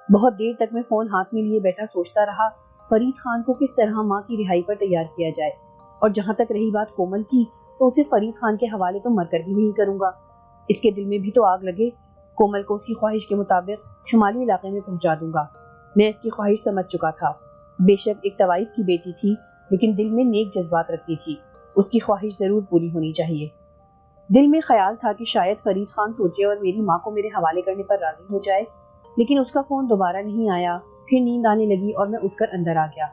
بہت دیر تک میں فون ہاتھ میں لیے بیٹھا سوچتا رہا فرید خان کو کس طرح ماں کی رہائی پر تیار کیا جائے، اور جہاں تک رہی بات کومل کی تو اسے فرید خان کے حوالے تو مر کر بھی نہیں کروں گا۔ اس کے دل میں بھی تو آگ لگے، کومل کو اس کی خواہش کے مطابق شمالی علاقے میں پہنچا دوں گا۔ میں اس کی خواہش سمجھ چکا تھا، بے شک ایک طوائف کی بیٹی تھی لیکن دل میں نیک جذبات رکھتی تھی، اس کی خواہش ضرور پوری ہونی چاہیے۔ دل میں خیال تھا کہ شاید فرید خان سوچے اور میری ماں کو میرے حوالے کرنے پر راضی ہو جائے، لیکن اس کا فون دوبارہ نہیں آیا۔ پھر نیند آنے لگی اور میں اٹھ کر اندر آ گیا۔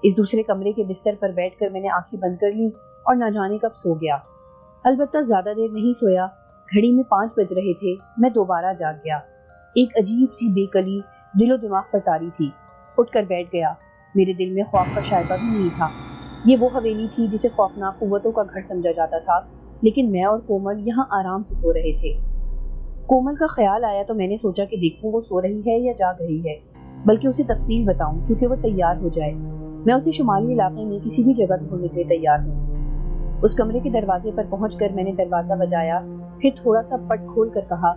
اس دوسرے کمرے کے بستر پر بیٹھ کر میں نے آنکھیں بند کر لی اور نہ جانے کب سو گیا۔ البتہ زیادہ دیر نہیں سویا، گھڑی میں 5 بج رہے تھے۔ میں دوبارہ جاگ گیا۔ ایک عجیب سی بے کلی دل و دماغ پر طاری تھی۔ اٹھ کر بیٹھ گیا۔ میرے دل میں خوف کا شائبہ بھی نہیں تھا۔ یہ وہ حویلی تھی جسے خوفناک قوتوں کا گھر سمجھا جاتا تھا، لیکن میں اور کومل یہاں آرام سے سو رہے تھے۔ کومل کا خیال آیا تو میں نے سوچا کہ دیکھوں وہ سو رہی ہے یا جاگ رہی ہے، بلکہ اسے تفصیل بتاؤں کیونکہ وہ تیار ہو جائے۔ میں اسے شمالی علاقے میں کسی بھی جگہ ڈھونڈنے کے لیے تیار ہوں۔ اس کمرے کے دروازے پر پہنچ کر میں نے دروازہ بجایا، پھر تھوڑا سا پٹ کھول کر کہا،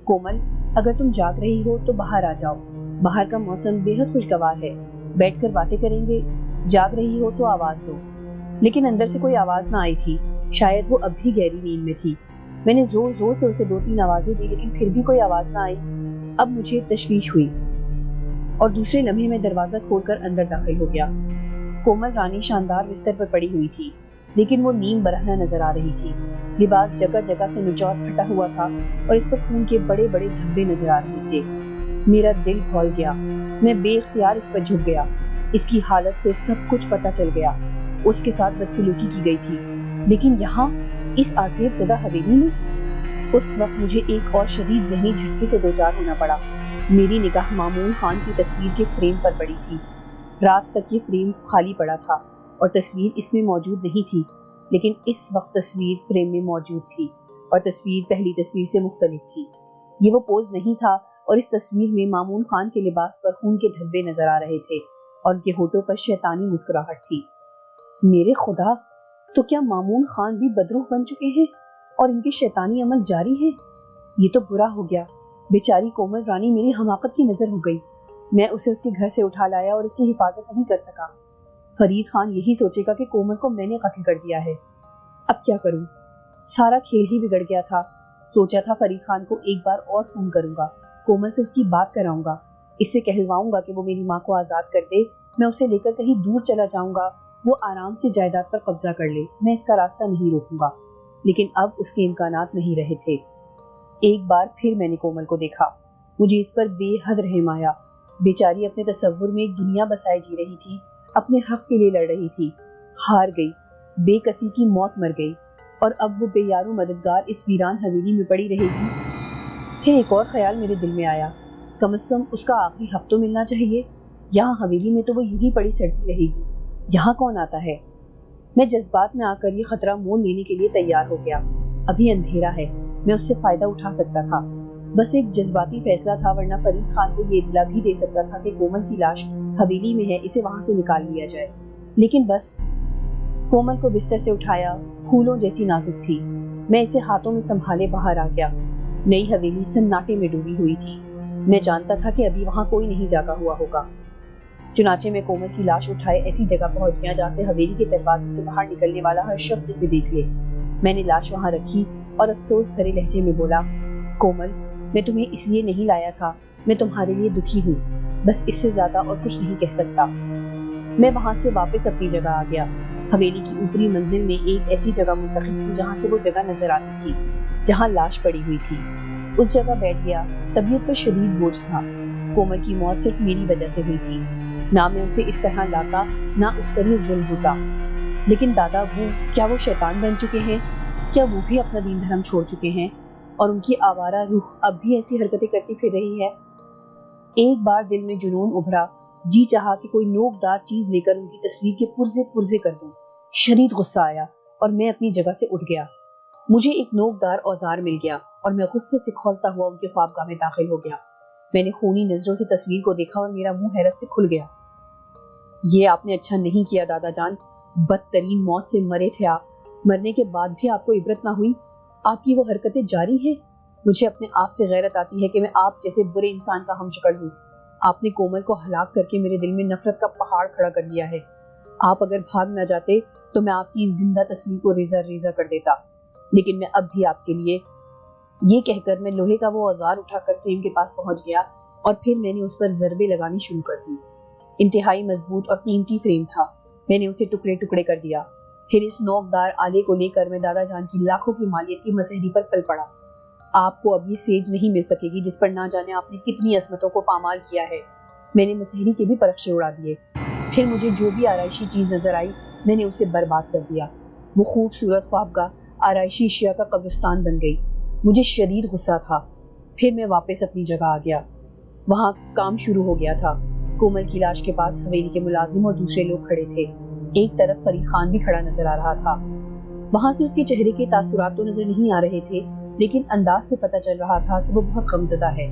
کومل اگر تم جاگ رہی ہو تو باہر آ جاؤ، باہر کا موسم بے حد خوشگوار ہے، بیٹھ کر باتیں کریں گے، جاگ رہی ہو تو آواز دو۔ لیکن اندر سے کوئی آواز نہ آئی تھی، شاید وہ اب بھی گہری نیند میں تھی۔ میں نے زور زور سے اسے 2-3 آوازیں دی لیکن پھر بھی کوئی آواز نہ آئی۔ اب مجھے تشویش ہوئی اور دوسرے لمحے میں دروازہ کھول کر اندر داخل ہو گیا۔ کومل رانی شاندار بستر پر پڑی ہوئی تھی، لیکن وہ نیم برہنہ نظر آ رہی تھی۔ لباس جگہ جگہ سے نچوڑ پھٹا ہوا تھا اور اس پر خون کے بڑے بڑے دھبے نظر آ رہے تھے۔ میرا دل کھول گیا، میں بے اختیار اس پر جھک گیا۔ اس کی حالت سے سب کچھ پتہ چل گیا۔ اس کے ساتھ بدسلوکی کی گئی تھی، لیکن یہاں اس عافیت زدہ حویلی میں؟ اس وقت مجھے ایک اور شدید ذہنی جھٹکے سے دوچار ہونا پڑا۔ میری نگاہ مامون خان کی تصویر کے فریم پر پڑی تھی۔ رات تک یہ فریم خالی پڑا تھا اور تصویر اس میں موجود نہیں تھی، لیکن اس وقت تصویر فریم میں موجود تھی اور تصویر پہلی تصویر سے مختلف تھی۔ یہ وہ پوز نہیں تھا اور اس تصویر میں مامون خان کے لباس پر خون کے دھبے نظر آ رہے تھے اور ان کے ہونٹوں پر شیطانی مسکراہٹ تھی۔ میرے خدا، تو کیا مامون خان بھی بدروح بن چکے ہیں اور ان کے شیطانی عمل جاری ہیں؟ یہ تو برا ہو گیا۔ بیچاری کومل رانی میری حماقت کی نظر ہو گئی۔ میں اسے اس کے گھر سے اٹھا لایا اور اس کی حفاظت نہیں کر سکا۔ فرید خان یہی سوچے گا کہ کومل کو میں نے قتل کر دیا ہے۔ اب کیا کروں؟ سارا کھیل ہی بگڑ گیا تھا۔ سوچا تھا فرید خان کو ایک بار اور فون کروں گا، کومل سے اس کی بات کراؤں گا، اس سے کہلواؤں گا کہ وہ میری ماں کو آزاد کر دے، میں اسے لے کر کہیں دور چلا جاؤں گا، وہ آرام سے جائیداد پر قبضہ کر لے، میں اس کا راستہ نہیں روکوں گا۔ لیکن اب اس کے امکانات نہیں رہے تھے۔ ایک بار پھر میں نے کومل کو دیکھا۔ مجھے اس پر بے حد رحم آیا۔ بیچاری اپنے تصور میں ایک دنیا بسائے جی رہی تھی، اپنے حق کے لیے لڑ رہی تھی، ہار گئی، بے کسی کی موت مر گئی، اور اب وہ بے یارو مددگار اس ویران حویلی میں پڑی رہے گی۔ پھر ایک اور خیال میرے دل میں آیا، کم از کم اس کا آخری حق تو ملنا چاہیے۔ یہاں حویلی میں تو وہ یوں ہی پڑی سڑتی رہے گی، یہاں کون آتا ہے؟ میں جذبات میں آ کر یہ خطرہ مول لینے کے لیے تیار ہو گیا۔ ابھی اندھیرا ہے، میں اس سے فائدہ اٹھا سکتا تھا، بس ایک جذباتی فیصلہ تھا، ورنہ فرید خان کو یہ اطلاع بھی دے سکتا تھا کہ کومل کی لاش حویلی میں ہے، اسے وہاں سے نکال لیا جائے۔ لیکن بس کومل کو بستر سے اٹھایا، پھولوں جیسی نازک تھی، میں اسے ہاتھوں میں سنبھالے باہر آ گیا۔ نئی حویلی سناٹے میں ڈوبی ہوئی تھی۔ میں جانتا تھا کہ ابھی وہاں کوئی نہیں جاگا ہوا ہوگا۔ چنانچہ میں کومل کی لاش اٹھائے ایسی جگہ پہنچ گیا جہاں سے حویلی کے دروازے سے باہر نکلنے والا ہر شخص اسے دیکھ لے۔ میں نے لاش وہاں رکھی اور افسوس بھرے لہجے میں بولا، کومل، میں تمہیں اس لیے نہیں لایا تھا، میں تمہارے لیے دکھی ہوں، بس اس سے زیادہ اور کچھ نہیں کہہ سکتا۔ میں وہاں سے واپس اپنی جگہ آ گیا۔ حویلی کی اوپری منزل میں ایک ایسی جگہ منتخب کی جہاں سے وہ جگہ نظر آتی تھی جہاں لاش پڑی ہوئی تھی۔ اس جگہ بیٹھ گیا۔ طبیعت پر شدید بوجھ تھا۔ کومل کی موت صرف میری وجہ سے ہوئی تھی، نہ میں اسے اس طرح لاتا، نہ اس پر یہ ظلم ہوتا۔ لیکن دادا ابو کیا وہ شیطان بن چکے ہیں؟ کیا وہ بھی اپنا دین دھرم چھوڑ چکے ہیں اور ان کی آوارہ روح اب بھی ایسی حرکتیں کرتی پھر رہی ہے؟ ایک بار دل میں جنون ابھرا، جی چاہا کہ کوئی نوکدار چیز لے کر ان کی تصویر کے پرزے پرزے کر دوں۔ شدید غصہ آیا اور میں اپنی جگہ سے اٹھ گیا۔ مجھے ایک نوکدار اوزار مل گیا اور میں غصے سے کھولتا ہوا ان کے خوابگاہ میں داخل ہو گیا۔ میں نے خونی نظروں سے تصویر کو دیکھا اور میرا منہ حیرت سے کھل گیا۔ یہ آپ نے اچھا نہیں کیا دادا جان، بدترین موت سے مرے تھے آپ، مرنے کے بعد بھی آپ کو عبرت نہ ہوئی؟ آپ کی وہ حرکتیں جاری ہیں؟ مجھے اپنے آپ سے غیرت آتی ہے کہ میں آپ جیسے برے انسان کا ہم شکل ہوں۔ آپ نے کومل کو ہلاک کر کے میرے دل میں نفرت کا پہاڑ کھڑا کر دیا ہے۔ آپ اگر بھاگ نہ جاتے تو میں آپ کی زندہ تصویر کو ریزہ ریزہ کر دیتا، لیکن میں اب بھی آپ کے لیے، یہ کہہ کر میں لوہے کا وہ اوزار اٹھا کر فریم کے پاس پہنچ گیا اور پھر میں نے اس پر ضربے لگانی شروع کر دی۔ انتہائی مضبوط اور قیمتی فریم تھا، میں نے اسے ٹکڑے ٹکڑے کر دیا، پھر اس نوکدار آلے کو لے کر میں دادا جان کی لاکھوں کی مالیت کی مسحری پر پل پڑا۔ آپ کو اب یہ سیج نہیں مل سکے گی جس پر نہ جانے آپ نے کتنی عظمتوں کو پامال کیا ہے۔ میں نے مسحری کے بھی پرخشے اڑا دیے۔ پھر مجھے جو بھی آرائشی چیز نظر آئی میں نے اسے برباد کر دیا۔ وہ خوبصورت خوابگاہ آرائشی اشیاء کا قبرستان بن گئی۔ مجھے شدید غصہ تھا۔ پھر میں واپس اپنی جگہ آ گیا۔ وہاں کام شروع ہو گیا تھا۔ کومل کی لاش کے پاس حویلی کے ملازم اور دوسرے لوگ کھڑے تھے۔ ایک طرف فرید خان بھی کھڑا نظر آ رہا تھا۔ وہاں سے اس کے چہرے کے تاثرات تو نظر نہیں آ رہے تھے، لیکن انداز سے پتہ چل رہا تھا کہ وہ بہت غمزدہ ہے۔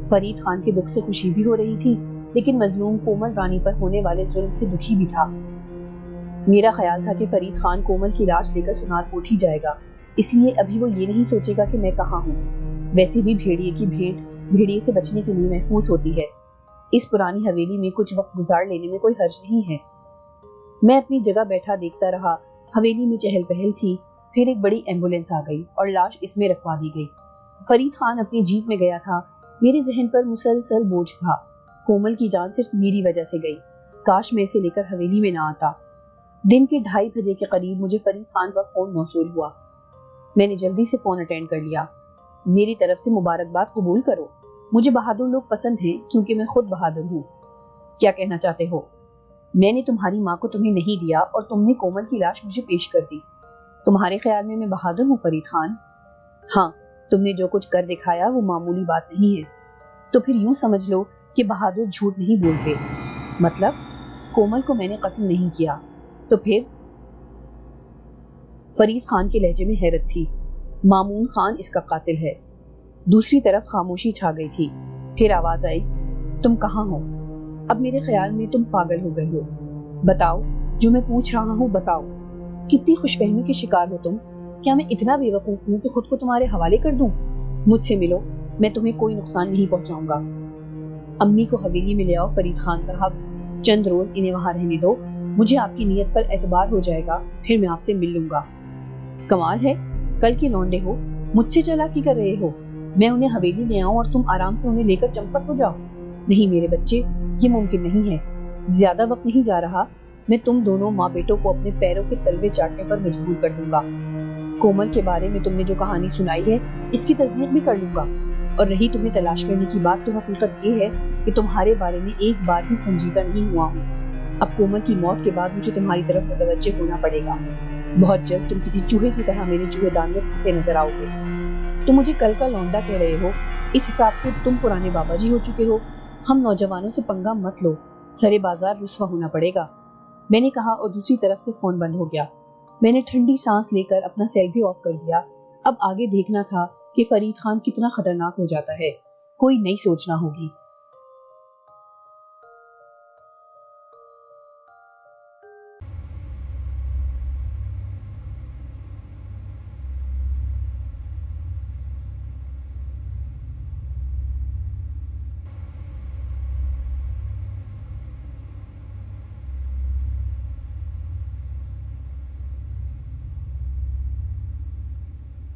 فرید خان کے دکھ سے خوشی بھی ہو رہی تھی، لیکن مظلوم کومل رانی پر ہونے والے ظلم سے دکھی بھی تھا۔ میرا خیال تھا کہ فرید خان کومل کی لاش لے کر سنار کوٹھی جائے گا، اس لیے ابھی وہ یہ نہیں سوچے گا کہ میں کہاں ہوں۔ ویسے بھی بھیڑیے کی بھیڑ بھیڑیے سے بچنے کے لیے محفوظ ہوتی ہے۔ اس پرانی حویلی میں کچھ وقت گزار لینے میں کوئی حرج نہیں ہے۔ میں اپنی جگہ بیٹھا دیکھتا رہا۔ حویلی میں چہل پہل تھی۔ پھر ایک بڑی ایمبولینس آ گئی اور لاش اس میں رکھوا دی گئی۔ فرید خان اپنی جیپ میں گیا تھا۔ میرے ذہن پر مسلسل بوجھ تھا۔ کومل کی جان صرف میری وجہ سے گئی۔ کاش میں اسے لے کر حویلی میں نہ آتا۔ دن کے 2:30 بجے کے قریب مجھے فرید خان کا فون موصول ہوا۔ میں نے جلدی سے فون اٹینڈ کر لیا۔ میری طرف سے مبارکباد قبول کرو۔ مجھے بہادر لوگ پسند ہیں کیونکہ میں خود بہادر ہوں۔ کیا کہنا چاہتے ہو؟ میں نے تمہاری ماں کو تمہیں نہیں دیا اور تم نے کومل کی لاش مجھے پیش کر دی۔ تمہارے خیال میں بہادر ہوں فرید خان؟ ہاں، تم نے جو کچھ کر دکھایا وہ معمولی بات نہیں ہے۔ تو پھر یوں سمجھ لو کہ بہادر جھوٹ نہیں بولتے۔ مطلب کومل کو میں نے قتل نہیں کیا۔ تو پھر؟ فرید خان کے لہجے میں حیرت تھی۔ مامون خان اس کا قاتل ہے۔ دوسری طرف خاموشی چھا گئی تھی۔ پھر آواز آئی، تم کہاں ہو؟ اب میرے خیال میں تم پاگل ہو گئے ہو۔ بتاؤ، جو میں پوچھ رہا ہوں بتاؤ۔ کتنی خوش فہمی کے شکار ہو تم؟ کیا میں اتنا بے وقوف ہوں کہ خود کو تمہارے حوالے کر دوں؟ مجھ سے ملو، میں تمہیں کوئی نقصان نہیں پہنچاؤں گا۔ امی کو حویلی میں لے آؤ فرید خان صاحب، چند روز انہیں وہاں رہنے دو، مجھے آپ کی نیت پر اعتبار ہو جائے گا، پھر میں آپ سے مل لوں گا۔ کمال ہے، کل کے لونڈے ہو، مجھ سے چالاکی کر رہے ہو۔ میں انہیں حویلی لے آؤں اور تم آرام سے انہیں لے کر چمپت ہو جاؤ؟ نہیں میرے بچے، یہ ممکن نہیں ہے۔ زیادہ وقت نہیں جا رہا، میں تم دونوں ماں بیٹوں کو اپنے پیروں کے تلوے چاٹنے پر مجبور کر دوں گا۔ کومل کے بارے میں تم نے جو کہانی سنائی ہے اس کی تصدیق بھی کر لوں گا، اور رہی تمہیں تلاش کرنے کی بات تو حقیقت یہ ہے کہ تمہارے بارے میں ایک بار بھی سنجیدہ نہیں ہوا ہوں۔ اب کومل کی موت کے بعد مجھے تمہاری طرف متوجہ ہونا پڑے گا۔ بہت جلد تم کسی چوہے کی طرح میرے چوہے دان میں پھنسے نظر آؤ گے۔ تم مجھے کل کا لونڈا کہہ رہے ہو، اس حساب سے تم پرانے بابا جی ہو چکے ہو۔ ہم نوجوانوں سے پنگا مت لو، سرے بازار رسوا ہونا پڑے گا، میں نے کہا، اور دوسری طرف سے فون بند ہو گیا۔ میں نے ٹھنڈی سانس لے کر اپنا سیل بھی آف کر دیا۔ اب آگے دیکھنا تھا کہ فرید خان کتنا خطرناک ہو جاتا ہے، کوئی نئی سوچنا ہوگی۔